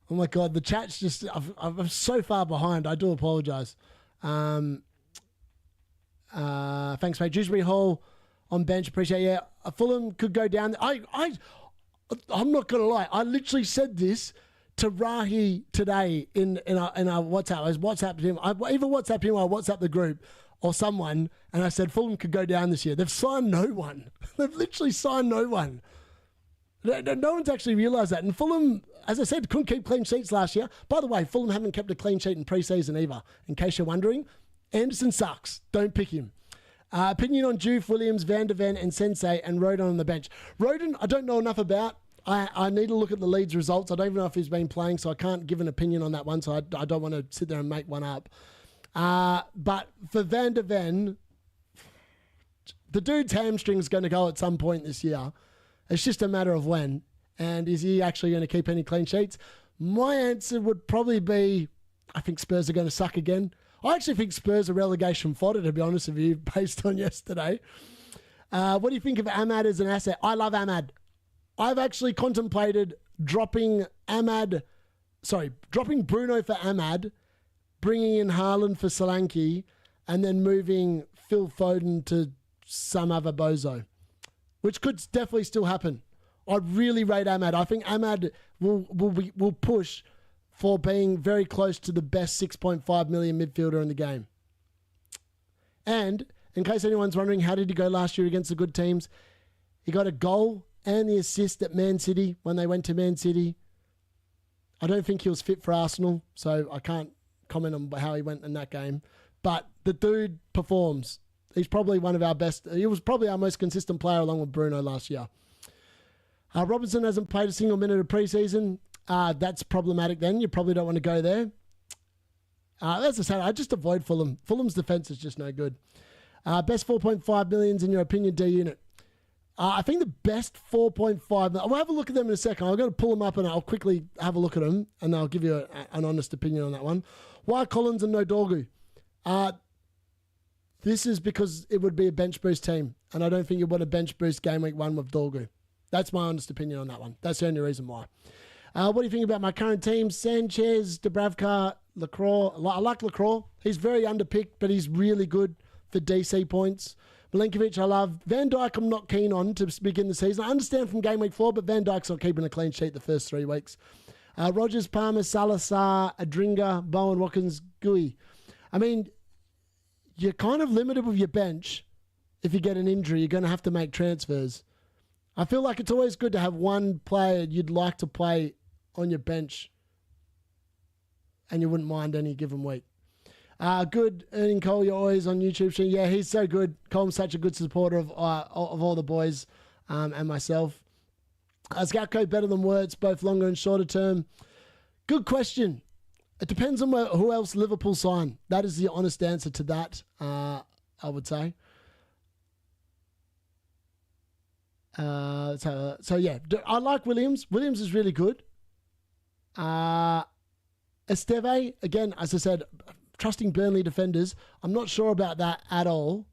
Speaker 1: Oh my God, the chat's just, I'm so far behind. I do apologise. Thanks, mate. Dewsbury Hall on bench. Appreciate it. Yeah, Fulham could go down. I'm not going to lie. I literally said this to Rahi today in our WhatsApp. I was WhatsApped him. I either WhatsApped him or I WhatsApped the group or someone, and I said Fulham could go down this year. They've signed no one. They've literally signed no one. No one's actually realised that. And Fulham, as I said, couldn't keep clean sheets last year. By the way, Fulham haven't kept a clean sheet in pre-season either. In case you're wondering, Anderson sucks. Don't pick him. Opinion on Juve, Williams, Van der Ven, and Sensei, and Rodon on the bench. Rodon, I don't know enough about. I need to look at the Leeds results. I don't even know if he's been playing, so I can't give an opinion on that one, so I don't want to sit there and make one up. But for Van der Ven, the dude's hamstring's going to go at some point this year. It's just a matter of when. And is he actually going to keep any clean sheets? My answer would probably be, I think Spurs are going to suck again. I actually think Spurs are relegation fodder, to be honest with you, based on yesterday. What do you think of Ahmad as an asset? I love Ahmad. I've actually contemplated dropping Bruno for Ahmad, bringing in Haaland for Solanke, and then moving Phil Foden to some other bozo, which could definitely still happen. I really rate Ahmad. I think Ahmad will push for being very close to the best 6.5 million midfielder in the game. And in case anyone's wondering, how did he go last year against the good teams? He got a goal and the assist at Man City when they went to Man City. I don't think he was fit for Arsenal, so I can't comment on how he went in that game. But the dude performs. He's probably one of our best. He was probably our most consistent player along with Bruno last year. Robinson hasn't played a single minute of preseason. That's problematic then. You probably don't want to go there. As I said, I just avoid Fulham. Fulham's defence is just no good. Best 4.5 millions in your opinion, D unit. I think the best 4.5... I'll have a look at them in a second. I'm going to pull them up and I'll quickly have a look at them and I'll give you an honest opinion on that one. Why Collins and no Dorgu? This is because it would be a bench boost team and I don't think you want a bench boost game week 1 with Dorgu. That's my honest opinion on that one. That's the only reason why. What do you think about my current team? Sanchez, Dubravka, LaCroix. I like LaCroix. He's very underpicked, but he's really good for DC points. Milinkovic, I love. Van Dijk, I'm not keen on to begin the season. I understand from game week 4, but Van Dijk's not keeping a clean sheet the first 3 weeks. Rogers, Palmer, Salazar, Adringa, Bowen, Watkins, Gui. I mean, you're kind of limited with your bench. If you get an injury, you're going to have to make transfers. I feel like it's always good to have one player you'd like to play on your bench and you wouldn't mind any given week. Good earning Cole, you're always on YouTube. Yeah, he's so good. Cole's such a good supporter of all the boys and myself. Scoutco, better than Wirtz, both longer and shorter term. Good question. It depends on who else Liverpool sign. That is the honest answer to that, I would say. So yeah, I like Williams. Williams is really good. Esteve, again, as I said, trusting Burnley defenders. I'm not sure about that at all.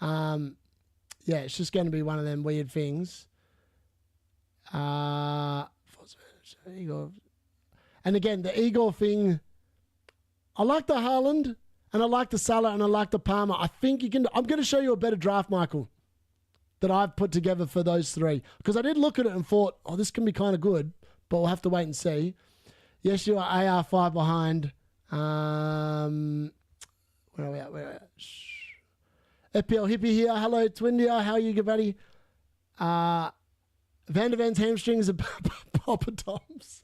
Speaker 1: Yeah, it's just going to be one of them weird things. And again, the Igor thing, I like the Haaland, and I like the Salah, and I like the Palmer. I think I'm going to show you a better draft, Michael, that I've put together for those 3. Because I did look at it and thought, oh, this can be kind of good, but we'll have to wait and see. Yes, you are AR5 behind. Where are we at? FPL Hippie here. Hello, Twindia. How are you, good buddy? Van der Ven's hamstrings are Papa Tom's.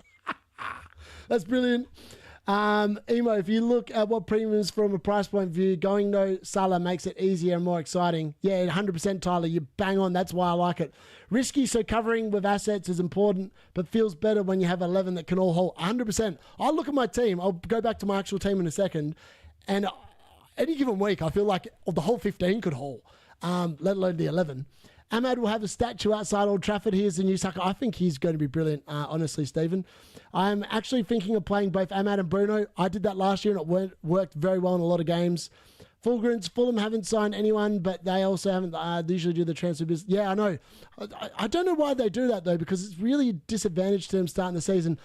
Speaker 1: That's brilliant. Emo, if you look at what premiums from a price point view, going no Salah makes it easier and more exciting. Yeah, 100% Tyler, you bang on. That's why I like it. Risky, so covering with assets is important, but feels better when you have 11 that can all hold. 100%. I look at my team. I'll go back to my actual team in a second. And any given week, I feel like the whole 15 could hold, let alone the 11. Ahmad will have a statue outside Old Trafford. Here's the new sucker. I think he's going to be brilliant, honestly, Stephen. I'm actually thinking of playing both Ahmad and Bruno. I did that last year, and it worked very well in a lot of games. Fulham haven't signed anyone, but they also haven't. They usually do the transfer business. Yeah, I know. I don't know why they do that, though, because it's really a disadvantage to them starting the season.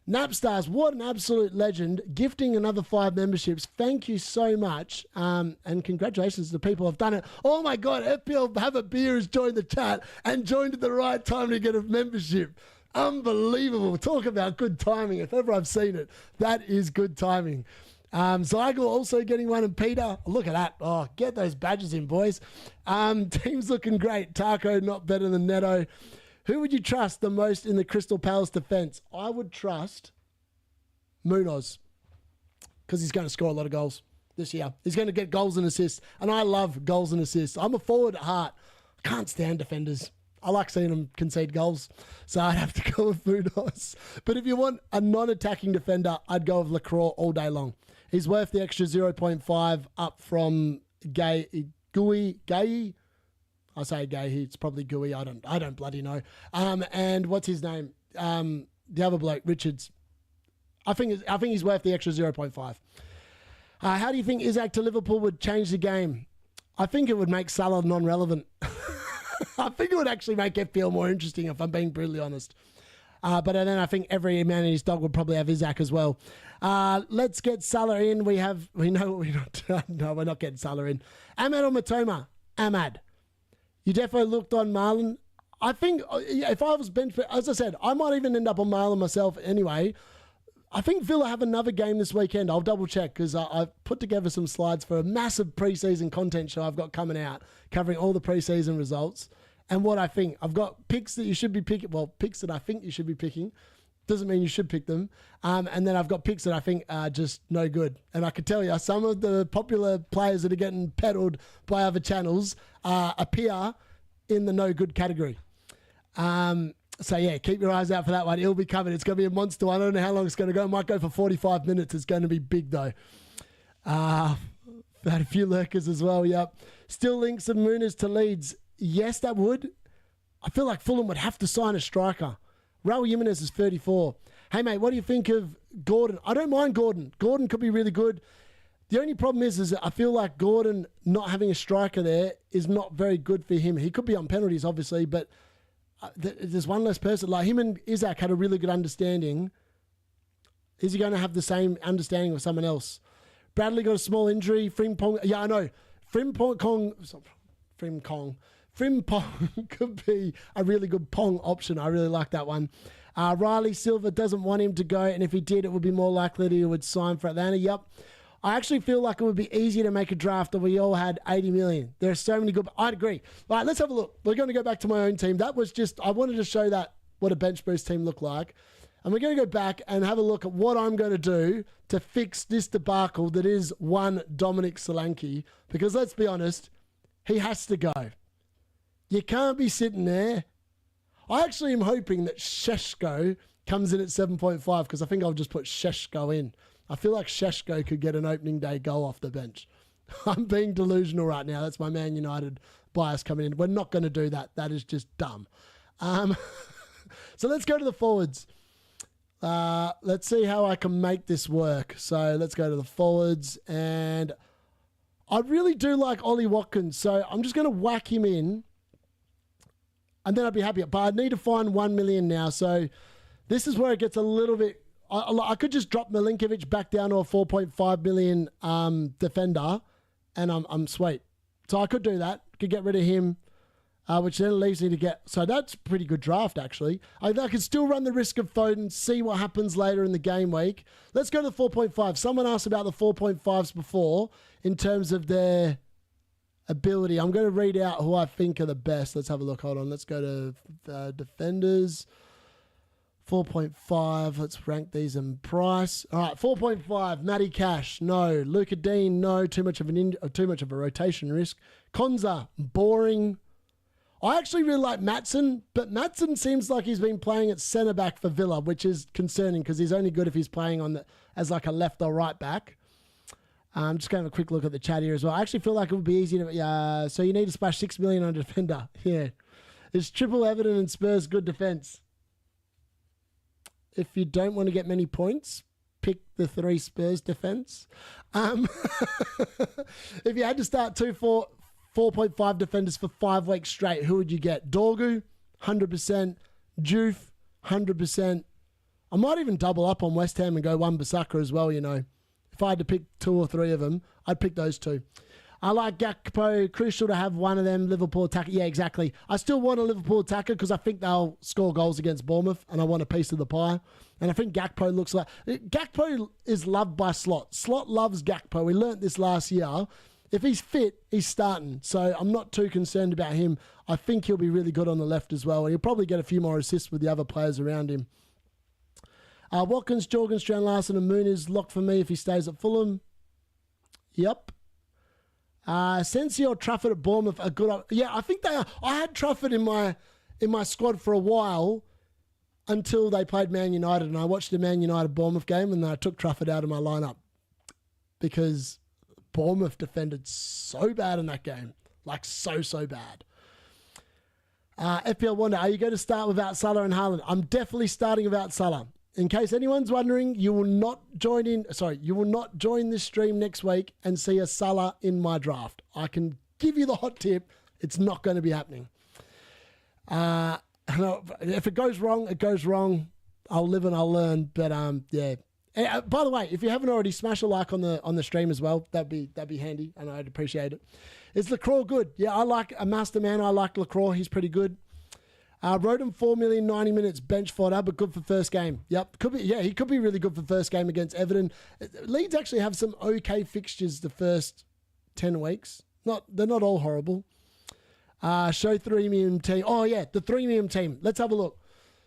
Speaker 1: Napstars, what an absolute legend. Gifting another 5 memberships. Thank you so much. And congratulations to the people who have done it. Oh my God, FPL Have a Beer has joined the chat and joined at the right time to get a membership. Unbelievable. Talk about good timing. If ever I've seen it, that is good timing. Slag also getting one, and Peter, look at that. Oh, get those badges in, boys. Team's looking great. Taco, not better than Neto. Who would you trust the most in the Crystal Palace defence? I would trust Munoz, because he's going to score a lot of goals this year. He's going to get goals and assists, and I love goals and assists. I'm a forward at heart. I can't stand defenders. I like seeing them concede goals, so I'd have to go with Munoz. But if you want a non-attacking defender, I'd go with LaCroix all day long. He's worth the extra 0.5 up from Gui. I say Gay. It's probably Gui. I don't bloody know. And what's his name? The other bloke, Richards. I think he's worth the extra 0.5. How do you think Isaac to Liverpool would change the game? I think it would make Salah non-relevant. I think it would actually make FPL more interesting, if I'm being brutally honest. But then I think every man and his dog would probably have Isaac as well. Let's get Salah in. No, we're not getting Salah in. Ahmad or Matoma? Ahmad. You definitely looked on Marlon. I think if I was bench, as I said, I might even end up on Marlon myself anyway. I think Villa have another game this weekend. I'll double check, because I've put together some slides for a massive preseason content show I've got coming out, covering all the preseason results and what I think. I've got picks that you should be picking. Well, picks that I think you should be picking. Doesn't mean you should pick them. And then I've got picks that I think are just no good. And I can tell you, some of the popular players that are getting peddled by other channels appear in the no good category. So yeah, keep your eyes out for that one. It'll be coming. It's going to be a monster one. I don't know how long it's going to go. It might go for 45 minutes. It's going to be big though. Had a few lurkers as well. Yep. Still links of Mooners to Leeds. Yes, that would. I feel like Fulham would have to sign a striker. Raul Jimenez is 34. Hey, mate, what do you think of Gordon? I don't mind Gordon. Gordon could be really good. The only problem is that I feel like Gordon not having a striker there is not very good for him. He could be on penalties, obviously, but there's one less person. Like him and Isaac had a really good understanding. Is he going to have the same understanding of someone else? Bradley got a small injury. Frimpong, yeah, I know. Frimpong could be a really good Pong option. I really like that one. Riley Silva doesn't want him to go, and if he did, it would be more likely that he would sign for Atlanta. Yep. I actually feel like it would be easier to make a draft if we all had 80 million. There are so many good... I'd agree. All right, let's have a look. We're going to go back to my own team. That was just... I wanted to show that what a bench boost team looked like. And we're going to go back and have a look at what I'm going to do to fix this debacle that is one Dominic Solanke. Because let's be honest, he has to go. You can't be sitting there. I actually am hoping that Sheshko comes in at 7.5 because I think I'll just put Sheshko in. I feel like Sheshko could get an opening day goal off the bench. I'm being delusional right now. That's my Man United bias coming in. We're not going to do that. That is just dumb. So let's go to the forwards. Let's see how I can make this work. So let's go to the forwards. And I really do like Ollie Watkins. So I'm just going to whack him in. And then I'd be happy. But I need to find 1 million now. So this is where it gets a little bit... I could just drop Milinkovic back down to a 4.5 million defender. And I'm sweet. So I could do that. Could get rid of him. Which then leaves me to get... So that's a pretty good draft, actually. I could still run the risk of Foden, see what happens later in the game week. Let's go to the 4.5. Someone asked about the 4.5s before in terms of their ability. I'm going to read out who I think are the best. Let's have a look. Hold on. Let's go to defenders. 4.5. Let's rank these in price. All right, 4.5. Matty Cash, no. Luca Dean, no. Too much of a rotation risk. Konza, boring. I actually really like Maatsen, but Maatsen seems like he's been playing at centre back for Villa, which is concerning because he's only good if he's playing as like a left or right back. I'm just going to have a quick look at the chat here as well. I actually feel like it would be easy to... so you need to splash 6 million on a defender. Yeah. Is triple Everton and Spurs good defence? If you don't want to get many points, pick the 3 Spurs defence. If you had to start 4.5 defenders for 5 weeks straight, who would you get? Dorgu, 100%. Juve, 100%. I might even double up on West Ham and go Wan-Bissaka as well, you know. If I had to pick 2 or 3 of them, I'd pick those 2. I like Gakpo. Crucial to have one of them. Liverpool attacker. Yeah, exactly. I still want a Liverpool attacker because I think they'll score goals against Bournemouth and I want a piece of the pie. And I think Gakpo looks like... Gakpo is loved by Slot. Slot loves Gakpo. We learnt this last year. If he's fit, he's starting. So I'm not too concerned about him. I think he'll be really good on the left as well. And he'll probably get a few more assists with the other players around him. Watkins, Jorgen, Strand Larson and Moon is locked for me if he stays at Fulham. Yep. Sensi or Trafford at Bournemouth are good. Yeah, I think they are. I had Trafford in my squad for a while until they played Man United. And I watched the Man United Bournemouth game and then I took Trafford out of my lineup because Bournemouth defended so bad in that game. Like so bad. FPL Wonder, are you going to start without Salah and Haaland? I'm definitely starting without Salah. In case anyone's wondering, you will not join this stream next week and see a Salah in my draft. I can give you the hot tip. It's not going to be happening. If it goes wrong, it goes wrong. I'll live and I'll learn. But yeah. By the way, if you haven't already, smash a like on the stream as well. That'd be handy, and I'd appreciate it. Is Lacroix good? Yeah, I like a master man. I like Lacroix. He's pretty good. Wrote him 4 million, 90 minutes bench fodder, but good for first game. Yep, could be. Yeah, he could be really good for first game against Everton. Leeds actually have some okay fixtures the first 10 weeks. They're not all horrible. Show 3 million team. Oh yeah, the 3 million team. Let's have a look.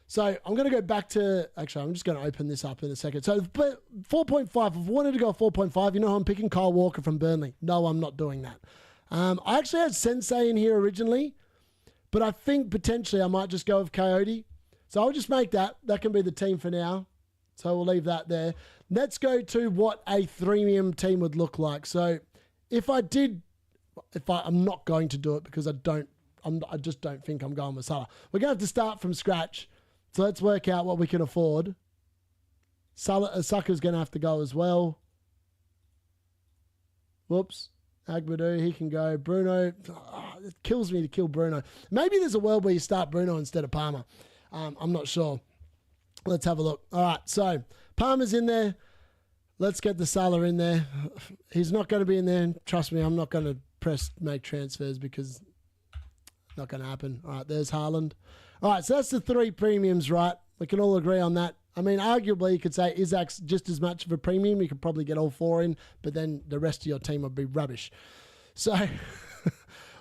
Speaker 1: So I'm going to go back to... Actually, I'm just going to open this up in a second. So 4.5. If I wanted to go 4.5, you know who I'm picking? Kyle Walker from Burnley. No, I'm not doing that. I actually had Sensei in here originally, but I think potentially I might just go with Coyote. So I'll just make that. That can be the team for now. So we'll leave that there. Let's go to what a 3 team would look like. So I'm not going to do it because I just don't think I'm going with Salah. We're going to have to start from scratch. So let's work out what we can afford. Saka's going to have to go as well. Whoops. Agbadou, he can go. Bruno, it kills me to kill Bruno. Maybe there's a world where you start Bruno instead of Palmer. I'm not sure. Let's have a look. All right, so Palmer's in there. Let's get the Salah in there. He's not going to be in there. Trust me, I'm not going to press make transfers because it's not going to happen. All right, there's Haaland. All right, so that's the 3 premiums, right? We can all agree on that. I mean, arguably, you could say Isaac's just as much of a premium. You could probably get all 4 in, but then the rest of your team would be rubbish. So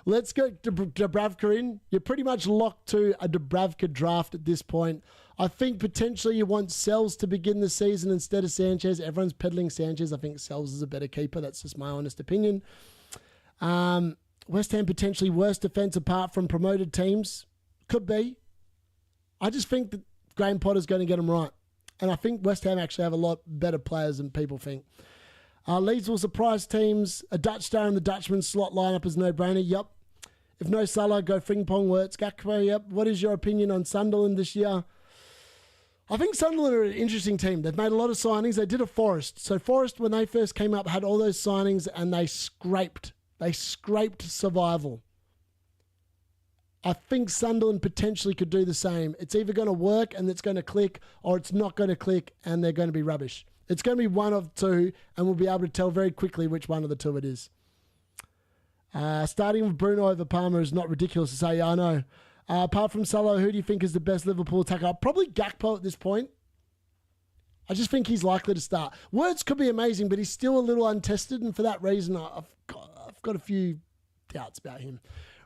Speaker 1: let's go to Dubravka in. You're pretty much locked to a Dubravka draft at this point. I think potentially you want Sells to begin the season instead of Sanchez. Everyone's peddling Sanchez. I think Sells is a better keeper. That's just my honest opinion. West Ham potentially worst defence apart from promoted teams. Could be. I just think that Graham Potter's going to get them right. And I think West Ham actually have a lot better players than people think. Leeds will surprise teams. A Dutch star in the Dutchman slot lineup is no-brainer. Yup. If no Salah, go Frimpong, Wirtz, Gakpo. Yep. What is your opinion on Sunderland this year? I think Sunderland are an interesting team. They've made a lot of signings. They did a Forest. So Forest, when they first came up, had all those signings and they scraped. They scraped survival. I think Sunderland potentially could do the same. It's either going to work and it's going to click, or it's not going to click and they're going to be rubbish. It's going to be one of 2, and we'll be able to tell very quickly which one of the 2 it is. Starting with Bruno over Palmer is not ridiculous to say. Yeah, I know. Apart from Salah, who do you think is the best Liverpool attacker? Probably Gakpo at this point. I just think he's likely to start. Wirtz could be amazing, but he's still a little untested, and for that reason, I've got a few doubts about him.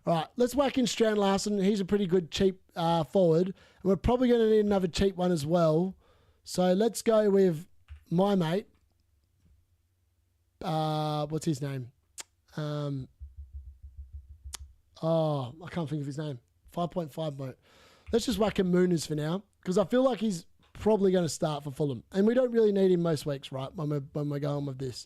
Speaker 1: All right, let's whack in Strand Larson. He's a pretty good cheap forward, and we're probably going to need another cheap one as well. So let's go with my mate. What's his name? I can't think of his name. 5.5 mate. Let's just whack him Mooners for now, because I feel like he's probably going to start for Fulham, and we don't really need him most weeks, right? When we're going with this.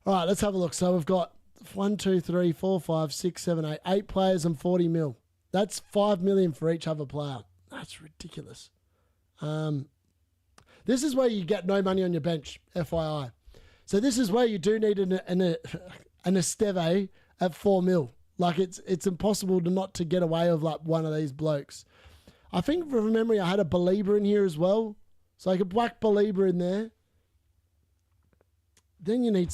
Speaker 1: All right, let's have a look. So we've got 1, 2, 3, 4, 5, 6, 7, 8 players and 40 mil. That's 5 million for each other player. That's ridiculous. This is where you get no money on your bench, FYI. So this is where you do need an Esteve at 4 mil. Like it's impossible to get away with like one of these blokes. I think from memory I had a Belieber in here as well. So I could whack Belieber in there. Then you need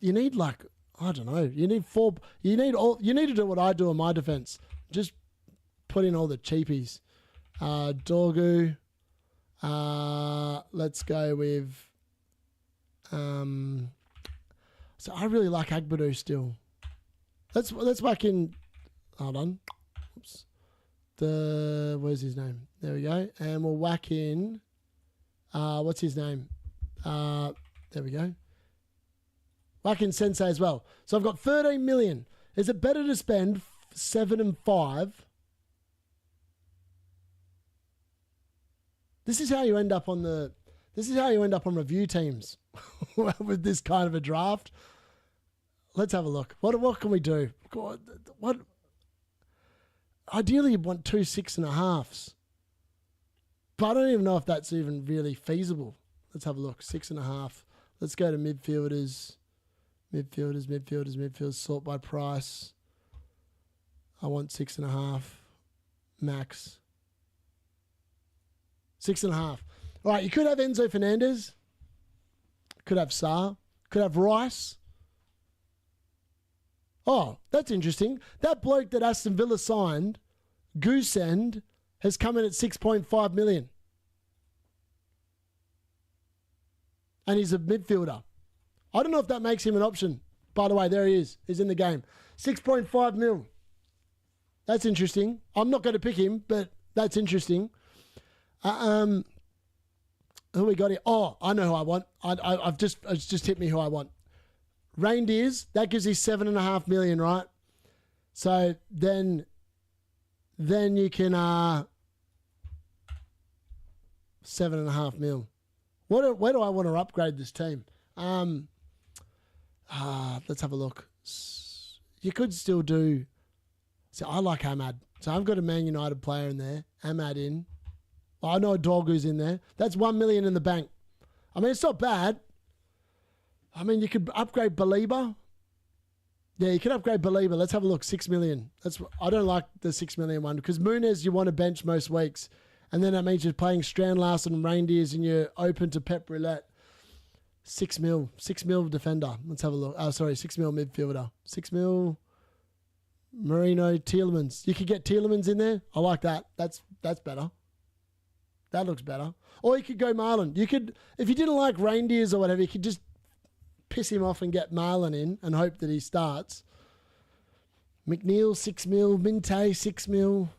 Speaker 1: you need like, I don't know, you need to do what I do in my defense. Just put in all the cheapies. Dorgu. Let's go with so I really like Agbadou still. Let's whack in. Hold on. Oops. Where's his name? There we go. And we'll whack in. What's his name? There we go. Whack in Sensei as well. So I've got 13 million. Is it better to spend 7 and 5? This is how you end up on review teams with this kind of a draft. Let's have a look. What can we do? What? Ideally, you'd want 2 6.5s. But I don't even know if that's even really feasible. Let's have a look. 6.5. Let's go to midfielders. Midfielders. Sort by price. I want 6.5. Max. 6.5. All right, you could have Enzo Fernandez. Could have Sarr. Could have Rice. Oh, that's interesting. That bloke that Aston Villa signed, Goosend, has come in at 6.5 million. And he's a midfielder. I don't know if that makes him an option. By the way, there he is. He's in the game. 6.5 mil. That's interesting. I'm not going to pick him, but that's interesting. Who we got here? Oh, I know who I want. It's just hit me who I want. Reindeers, that gives you 7.5 million, right? So then you can 7.5 mil. Where do I want to upgrade this team? Let's have a look. You could still do. So I like Ahmad. So I've got a Man United player in there. Ahmad in. Well, I know a Dorgu's in there. That's 1 million in the bank. I mean, it's not bad. I mean, you could upgrade Belieber. Yeah, you can upgrade Belieber. Let's have a look. 6 million. I don't like the 6 million one because Muniz you want to bench most weeks. And then that means you're playing Strand, Larson, and Reindeers, and you're open to Pep Roulette. 6 mil. 6 mil defender. Let's have a look. Oh, sorry, 6 mil midfielder. 6 mil Marino, Tielemans. You could get Tielemans in there. I like that. That's better. That looks better. Or you could go Marlon. You could, if you didn't like Reindeers or whatever, you could just piss him off and get Marlon in and hope that he starts. McNeil, 6 mil. Minte, 6 mil.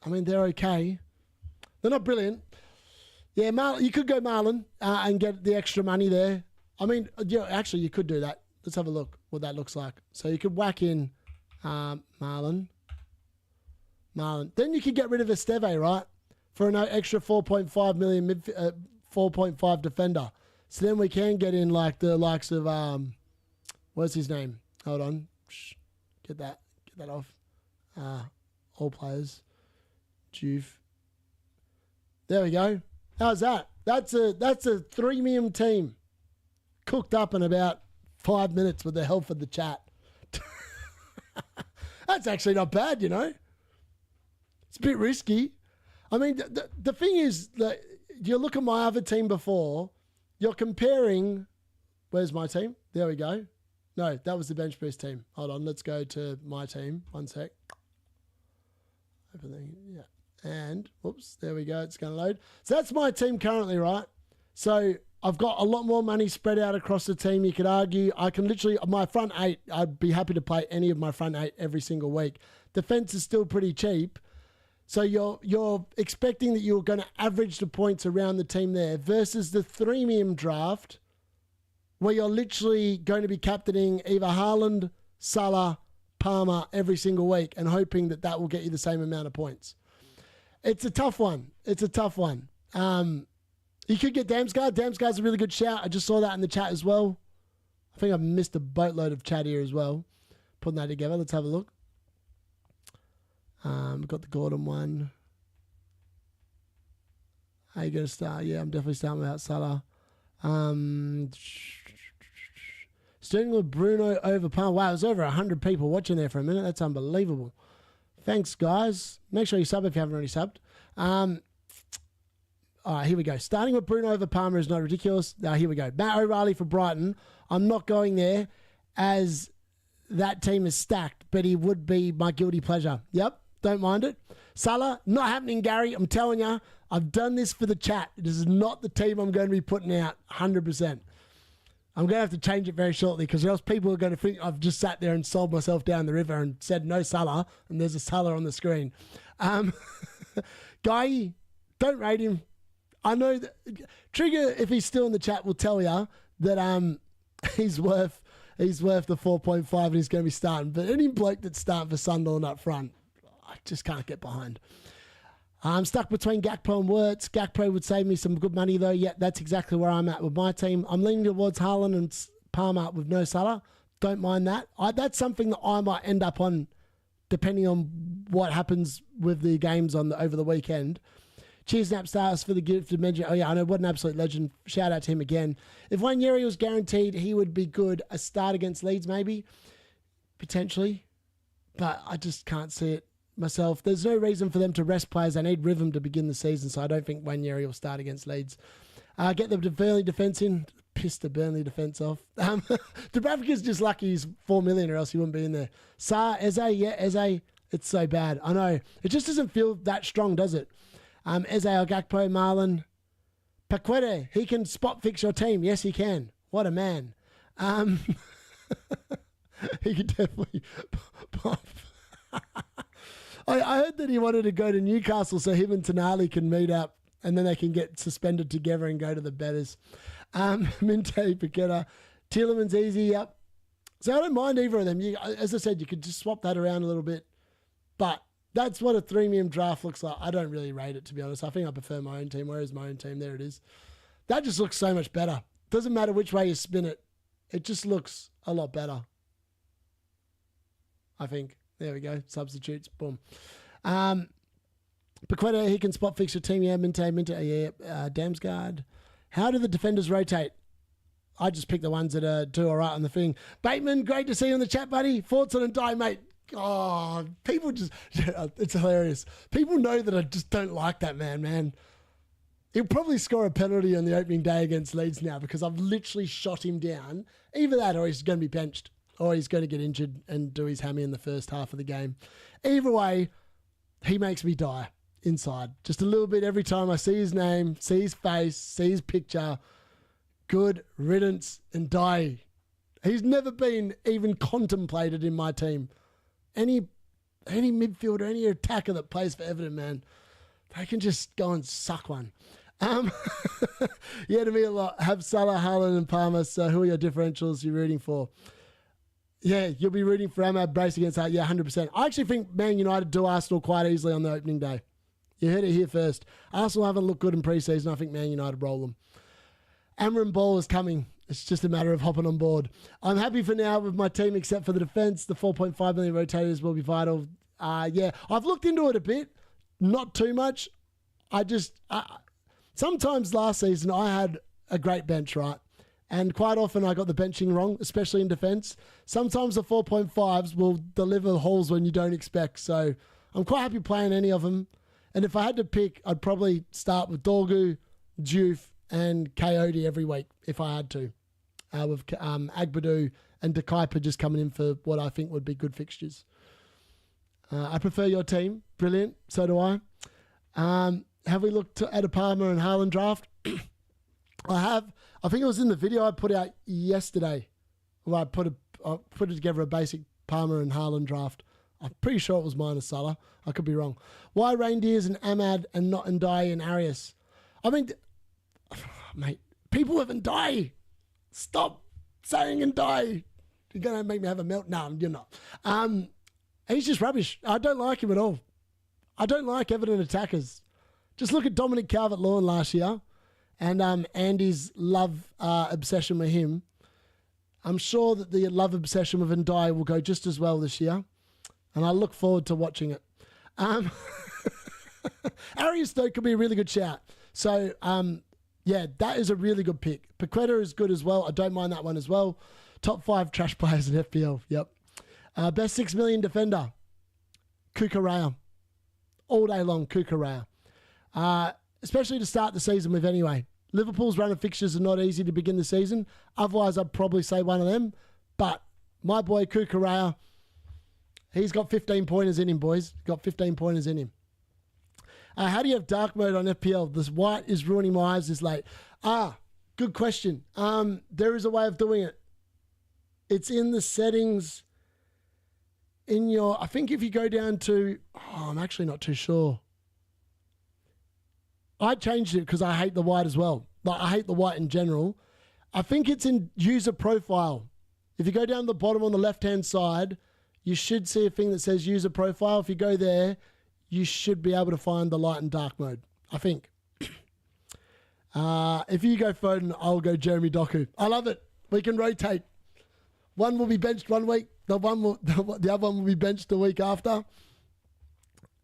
Speaker 1: I mean, they're okay. They're not brilliant. Yeah, you could go Marlon and get the extra money there. I mean, yeah, actually, you could do that. Let's have a look what that looks like. So you could whack in Marlon. Then you could get rid of Esteve, right? For an extra 4.5 million 4.5 defender. So then we can get in like the likes of what's his name? Hold on. Get that off. All players. Juve. There we go. How's that? That's a 3 million team. Cooked up in about 5 minutes with the help of the chat. That's actually not bad, you know. It's a bit risky. I mean, the thing is that you look at my other team before, you're comparing. Where's my team? There we go. No, that was the bench boost team. Hold on, let's go to my team. 1 sec. Everything, yeah. And, whoops, there we go. It's going to load. So that's my team currently, right? So I've got a lot more money spread out across the team. You could argue I can literally, my front 8, I'd be happy to play any of my front 8 every single week. Defense is still pretty cheap. So you're expecting that you're going to average the points around the team there versus the 3 million draft where you're literally going to be captaining either Haaland, Salah, Palmer every single week and hoping that that will get you the same amount of points. It's a tough one. You could get Damsgaard. Damsgaard's a really good shout. I just saw that in the chat as well. I think I've missed a boatload of chat here as well. Putting that together. Let's have a look. We've got the Gordon one. How are you going to start? Yeah, I'm definitely starting without Salah. Starting with Bruno over Palmer. Wow, there's over 100 people watching there for a minute. That's unbelievable. Thanks, guys. Make sure you sub if you haven't already subbed. All right, here we go. Starting with Bruno over Palmer is not ridiculous. Now, here we go. Matt O'Reilly for Brighton. I'm not going there as that team is stacked, but he would be my guilty pleasure. Yep, don't mind it. Salah, not happening, Gary. I'm telling you, I've done this for the chat. This is not the team I'm going to be putting out 100%. I'm going to have to change it very shortly because else people are going to think I've just sat there and sold myself down the river and said no Salah, and there's a Salah on the screen. Guy, don't rate him. I know that Trigger, if he's still in the chat, will tell you that he's worth the 4.5 and he's going to be starting. But any bloke that's starting for Sunderland up front, I just can't get behind. I'm stuck between Gakpo and Wirtz. Gakpo would save me some good money, though. Yeah, that's exactly where I'm at with my team. I'm leaning towards Haaland and Palmer with no Salah. Don't mind that. That's something that I might end up on, depending on what happens with the games over the weekend. Cheers, Napstars, for the gift of mention. Oh, yeah, I know. What an absolute legend. Shout out to him again. If Wanyeri was guaranteed, he would be good. A start against Leeds, maybe. Potentially. But I just can't see it myself. There's no reason for them to rest players. They need rhythm to begin the season, so I don't think Wanyeri will start against Leeds. Get the Burnley defence in. Piss the Burnley defence off. Dubravka's just lucky he's 4 million or else he wouldn't be in there. Eze, yeah, Eze. It's so bad. I know. It just doesn't feel that strong, does it? Eze, Gakpo, Marlon. Paquete, he can spot fix your team. Yes, he can. What a man. He could definitely pop. I heard that he wanted to go to Newcastle so him and Tonali can meet up and then they can get suspended together and go to the betters. Minte, Paqueta, Tielemans easy, yep. So I don't mind either of them. As I said, you could just swap that around a little bit. But that's what a 3 million draft looks like. I don't really rate it, to be honest. I think I prefer my own team. Where is my own team? There it is. That just looks so much better. Doesn't matter which way you spin it. It just looks a lot better. I think. There we go. Substitutes. Boom. Paqueta, he can spot fix your team. Yeah, Minte, yeah. Damsgaard. How do the defenders rotate? I just pick the ones that do all right on the thing. Bateman, great to see you in the chat, buddy. Thoughts on Ndai, mate. people just, it's hilarious. People know that I just don't like that man. He'll probably score a penalty on the opening day against Leeds now because I've literally shot him down. Either that or he's going to be benched or he's going to get injured and do his hammy in the first half of the game. Either way, he makes me die inside. Just a little bit every time I see his name, see his face, see his picture. Good riddance and die. He's never been even contemplated in my team. Any midfielder, any attacker that plays for Everton, man, they can just go and suck one. Yeah, to me a lot. Have Salah, Haaland and Palmer. So who are your differentials you're rooting for? Yeah, you'll be rooting for Ahmad Brace against that. Yeah, 100%. I actually think Man United do Arsenal quite easily on the opening day. You heard it here first. Arsenal haven't looked good in pre-season. I think Man United roll them. Amram Ball is coming. It's just a matter of hopping on board. I'm happy for now with my team except for the defence. The 4.5 million rotators will be vital. Yeah, I've looked into it a bit. Not too much. Sometimes last season I had a great bench, right? And quite often I got the benching wrong, especially in defence. Sometimes the 4.5s will deliver hauls when you don't expect. So I'm quite happy playing any of them. And if I had to pick, I'd probably start with Dorgu, Diouf, and Coyote every week if I had to. With Agbadou and De Kuyper just coming in for what I think would be good fixtures. I prefer your team. Brilliant. So do I. Have we looked at a Palmer and Haaland draft? I have. I think it was in the video I put out yesterday. Well, I put together a basic Palmer and Haaland draft. I'm pretty sure it was minus Salah. I could be wrong. Why Reindeers and Ahmad and not Ndiaye and Arias? I mean, mate, people have Ndiaye. Stop saying Ndiaye. You're going to make me have a melt. No, you're not. He's just rubbish. I don't like him at all. I don't like Everton attackers. Just look at Dominic Calvert-Lewin last year and Andy's love obsession with him. I'm sure that the love obsession with Ndiaye will go just as well this year, and I look forward to watching it. Arias, though, could be a really good shout. So, yeah, that is a really good pick. Paqueta is good as well. I don't mind that one as well. Top 5 trash players in FPL. Yep. Best 6 million defender. Kukurea. All day long, Kukurea. Especially to start the season with anyway. Liverpool's run of fixtures are not easy to begin the season. Otherwise, I'd probably say one of them. But my boy Kukurea, he's got 15 pointers in him, boys. Got 15 pointers in him. How do you have dark mode on FPL? This white is ruining my eyes this late. Good question. There is a way of doing it. It's in the settings in your, I think if you go down to, I'm actually not too sure. I changed it because I hate the white as well. Like, I hate the white in general. I think it's in user profile. If you go down the bottom on the left-hand side, you should see a thing that says user profile. If you go there, you should be able to find the light and dark mode, I think. If you go Foden, I'll go Jeremy Doku. I love it. We can rotate. One will be benched one week. The other one will be benched the week after.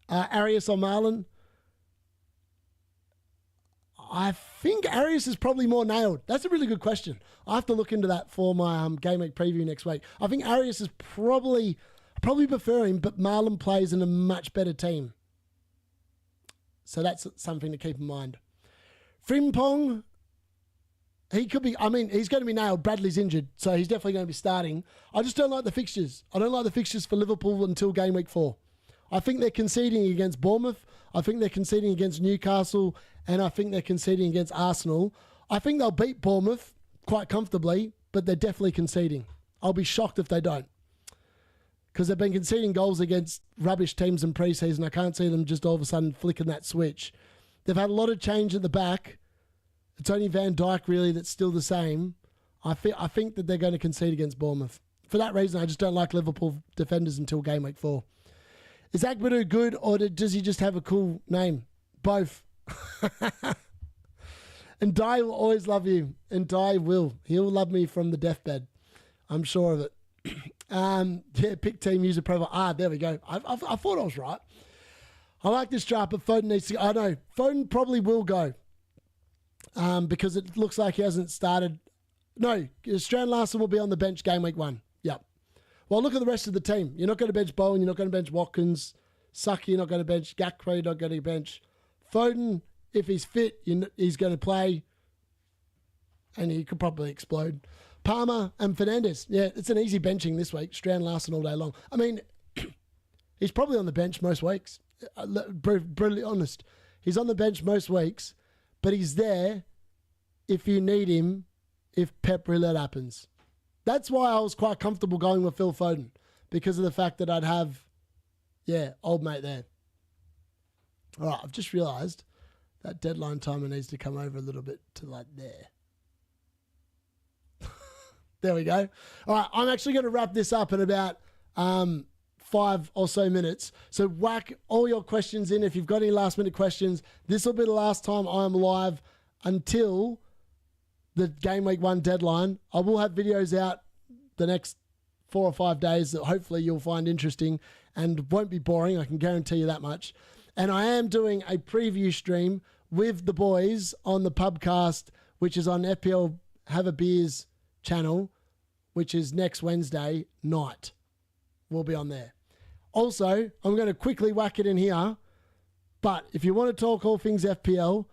Speaker 1: Arias or Marlon. I think Arias is probably more nailed. That's a really good question. I have to look into that for my Gameweek preview next week. I think Arias is probably prefer him, but Marlon plays in a much better team. So that's something to keep in mind. Frimpong, he could be, he's going to be nailed. Bradley's injured, so he's definitely going to be starting. I just don't like the fixtures. I don't like the fixtures for Liverpool until Game Week 4. I think they're conceding against Bournemouth. I think they're conceding against Newcastle. And I think they're conceding against Arsenal. I think they'll beat Bournemouth quite comfortably, but they're definitely conceding. I'll be shocked if they don't. Because they've been conceding goals against rubbish teams in pre-season. I can't see them just all of a sudden flicking that switch. They've had a lot of change at the back. It's only Van Dijk really that's still the same. I think that they're going to concede against Bournemouth. For that reason, I just don't like Liverpool defenders until Game Week 4. Is Agbadou good or does he just have a cool name? Both. And Ndiaye will always love you. And Ndiaye will. He'll love me from the deathbed. I'm sure of it. Yeah, pick team user profile. There we go. I thought I was right. I like this draft, but Foden needs to go. I know. Foden probably will go. Because it looks like he hasn't started. No, Strand Larson will be on the bench Game Week 1. Yep. Well, look at the rest of the team. You're not going to bench Bowen. You're not going to bench Watkins. Saki, you're not going to bench. Gakpo, you're not going to bench. Foden, if he's fit, he's going to play. And he could probably explode. Palmer and Fernandes. Yeah, it's an easy benching this week. Strand Larson all day long. I mean, he's probably on the bench most weeks. Brutally honest. He's on the bench most weeks, but he's there if you need him if Pep roulette happens. That's why I was quite comfortable going with Phil Foden, because of the fact that I'd have, old mate there. All right, I've just realised that deadline timer needs to come over a little bit to like there. There we go. All right, I'm actually going to wrap this up in about 5 or so minutes. So whack all your questions in. If you've got any last minute questions, this will be the last time I'm live until the Game Week 1 deadline. I will have videos out the next 4 or 5 days that hopefully you'll find interesting and won't be boring. I can guarantee you that much. And I am doing a preview stream with the boys on the pubcast, which is on FPL Have a Beers channel, which is next Wednesday night. We'll be on there. Also, I'm going to quickly whack it in here, but if you want to talk all things FPL,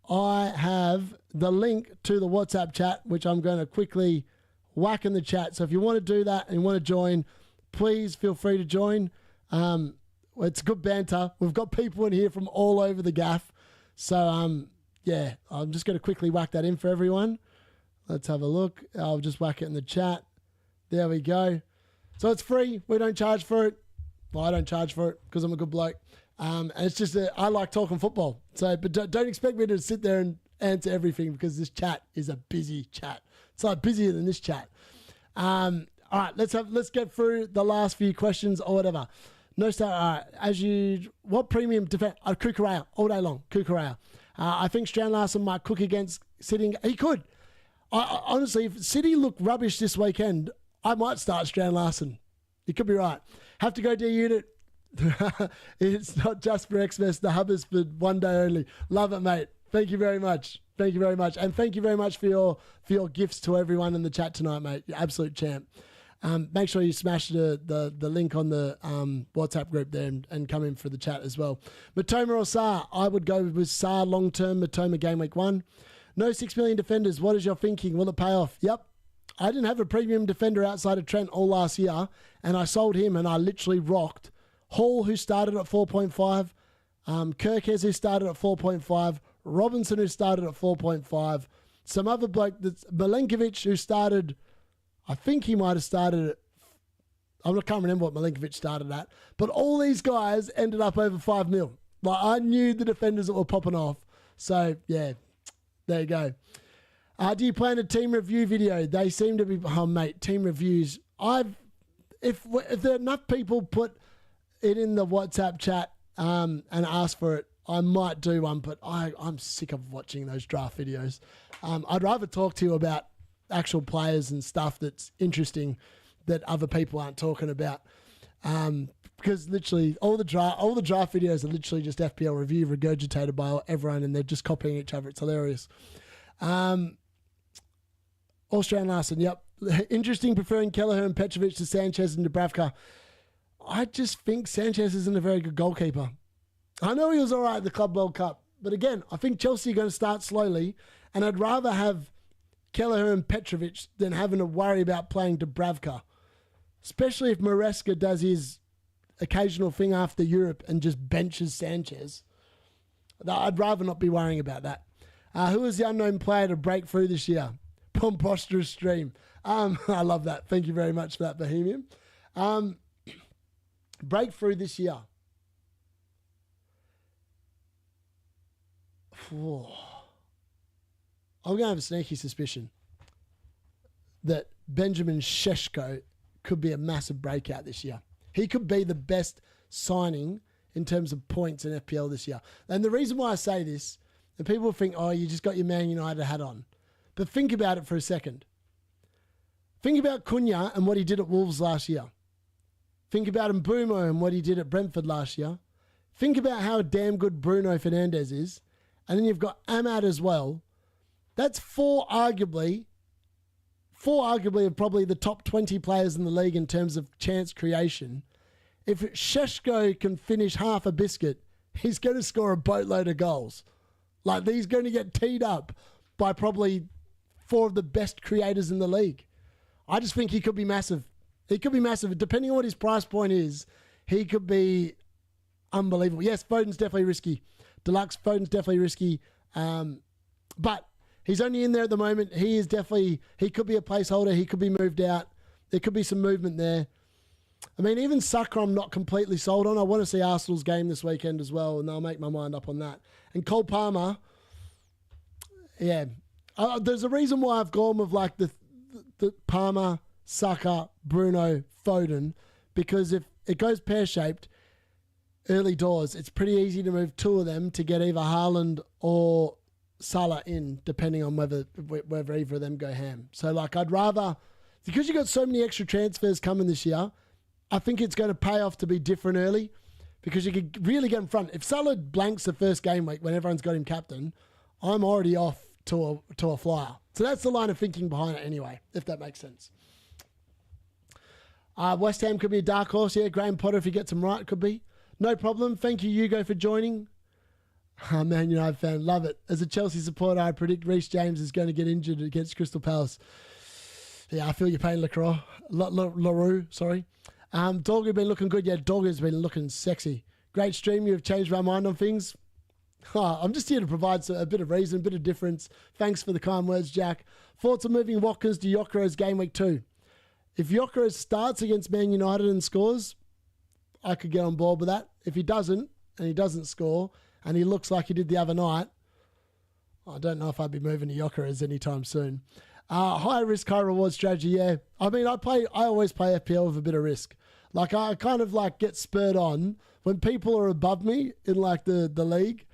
Speaker 1: I have the link to the WhatsApp chat, which I'm going to quickly whack in the chat. So if you want to do that and you want to join, please feel free to join. It's good banter. We've got people in here from all over the gaff. So, I'm just going to quickly whack that in for everyone. Let's have a look. I'll just whack it in the chat. There we go. So it's free. We don't charge for it. Well, I don't charge for it because I'm a good bloke. And it's just I like talking football. So, but don't expect me to sit there and answer everything because this chat is a busy chat. It's like busier than this chat. All right, let's get through the last few questions or whatever. No star. What premium defense? Kukurea all day long. Kukurea. I think Strand Larson might cook against City. He could. Honestly, if City look rubbish this weekend, I might start Strand Larson. You could be right. Have to go D-Unit. It's not just for Xmas. The hub is for one day only. Love it, mate. Thank you very much. Thank you very much. And thank you very much for your gifts to everyone in the chat tonight, mate. You're absolute champ. Make sure you smash the link on the WhatsApp group there and come in for the chat as well. Matoma or Saar? I would go with Saar long-term, Matoma Game Week 1. No 6 million defenders. What is your thinking? Will it pay off? Yep. I didn't have a premium defender outside of Trent all last year, and I sold him, and I literally rocked. Hall, who started at 4.5. Kirkes, who started at 4.5. Robinson, who started at 4.5. Some other bloke, that's Milenkovic, who started, I think he might have started at, I can't remember what Milenkovic started at, but all these guys ended up over 5 mil. Like, I knew the defenders that were popping off. So, yeah, there you go. Do you plan a team review video? They seem to be, team reviews. If there are enough people put it in the WhatsApp chat and ask for it, I might do one, but I'm sick of watching those draft videos. I'd rather talk to you about actual players and stuff that's interesting that other people aren't talking about. Because literally all the draft videos are literally just FPL review regurgitated by everyone, and they're just copying each other. It's hilarious. Strand Larson, yep. Interesting preferring Kelleher and Petrovic to Sanchez and Dubravka. I just think Sanchez isn't a very good goalkeeper. I know he was all right at the Club World Cup, but again, I think Chelsea are going to start slowly, and I'd rather have Kelleher and Petrovic than having to worry about playing Dubravka, especially if Maresca does his occasional thing after Europe and just benches Sanchez. I'd rather not be worrying about that. Who was the unknown player to break through this year? Pomposterous stream. I love that. Thank you very much for that, Bohemian. Breakthrough this year. I'm going to have a sneaky suspicion that Benjamin Šeško could be a massive breakout this year. He could be the best signing in terms of points in FPL this year. And the reason why I say this, and people think, oh, you just got your Man United hat on. But think about it for a second. Think about Cunha and what he did at Wolves last year. Think about Mbeumo and what he did at Brentford last year. Think about how damn good Bruno Fernandes is. And then you've got Ahmad as well. That's arguably four arguably are probably the top 20 players in the league in terms of chance creation. If Sheshko can finish half a biscuit, he's going to score a boatload of goals. Like, he's going to get teed up by probably four of the best creators in the league. I just think he could be massive. He could be massive. Depending on what his price point is, he could be unbelievable. Yes, Foden's definitely risky. Deluxe Foden's definitely risky. But he's only in there at the moment. He could be a placeholder. He could be moved out. There could be some movement there. I mean, even Saka I'm not completely sold on. I want to see Arsenal's game this weekend as well, and I'll make my mind up on that. And Cole Palmer, yeah. There's a reason why I've gone with like the Palmer, Saka, Bruno, Foden, because if it goes pear-shaped early doors, it's pretty easy to move two of them to get either Haaland or Salah in, depending on whether either of them go ham. So, like, I'd rather, because you've got so many extra transfers coming this year, I think it's going to pay off to be different early because you could really get in front. If Salah blanks the first game week when everyone's got him captain, I'm already off to a flyer. So that's the line of thinking behind it anyway, if that makes sense. West Ham could be a dark horse. Yeah, Graham Potter, if he gets them right, could be. No problem. Thank you, Hugo, for joining. Oh, Man United fan. Love it. As a Chelsea supporter, I predict Reece James is going to get injured against Crystal Palace. Yeah, I feel your pain, LaRue, sorry. Dorgu been looking good. Yeah, Dorgu's been looking sexy. Great stream. You have changed my mind on things. I'm just here to provide a bit of reason, a bit of difference. Thanks for the kind words, Jack. Thoughts on moving Watkins to Gyökeres game week 2? If Gyökeres starts against Man United and scores, I could get on board with that. If he doesn't, and he doesn't score, and he looks like he did the other night, I don't know if I'd be moving to Gyökeres anytime soon. High risk, high reward strategy, yeah. I mean, I always play FPL with a bit of risk. Like, I kind of like get spurred on when people are above me in like the league.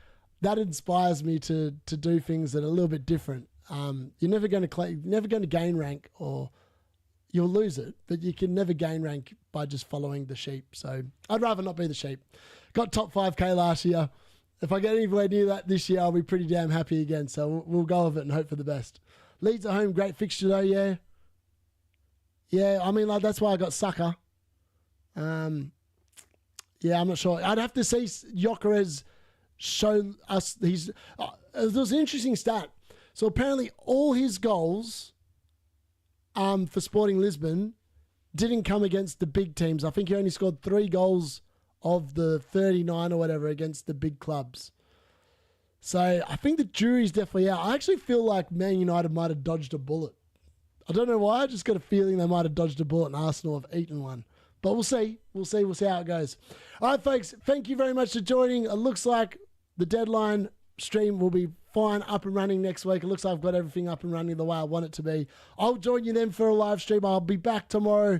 Speaker 1: That inspires me to do things that are a little bit different. You're never going to gain rank, or you'll lose it, but you can never gain rank by just following the sheep. So I'd rather not be the sheep. Got top 5k last year. If I get anywhere near that this year, I'll be pretty damn happy again. So we'll go with it and hope for the best. Leeds at home, great fixture though, yeah. Yeah, I mean, like, that's why I got Saka. Yeah, I'm not sure. I'd have to see Gyökeres show us there was an interesting stat. So apparently all his goals for Sporting Lisbon didn't come against the big teams. I think he only scored 3 goals of the 39 or whatever against the big clubs. So I think the jury's definitely out. I actually feel like Man United might have dodged a bullet. I don't know why. I just got a feeling they might have dodged a bullet and Arsenal have eaten one. But we'll see. We'll see how it goes. All right, folks. Thank you very much for joining. It looks like the deadline stream will be fine, up and running next week. It looks like I've got everything up and running the way I want it to be. I'll join you then for a live stream. I'll be back tomorrow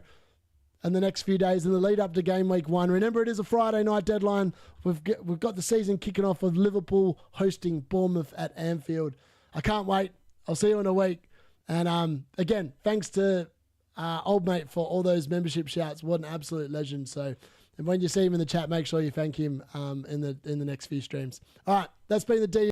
Speaker 1: and the next few days in the lead up to Game Week 1. Remember, it is a Friday night deadline. We've got the season kicking off with Liverpool hosting Bournemouth at Anfield. I can't wait. I'll see you in a week. And again, thanks to old mate for all those membership shouts. What an absolute legend. So, and when you see him in the chat, make sure you thank him in the next few streams. All right, that's been the D.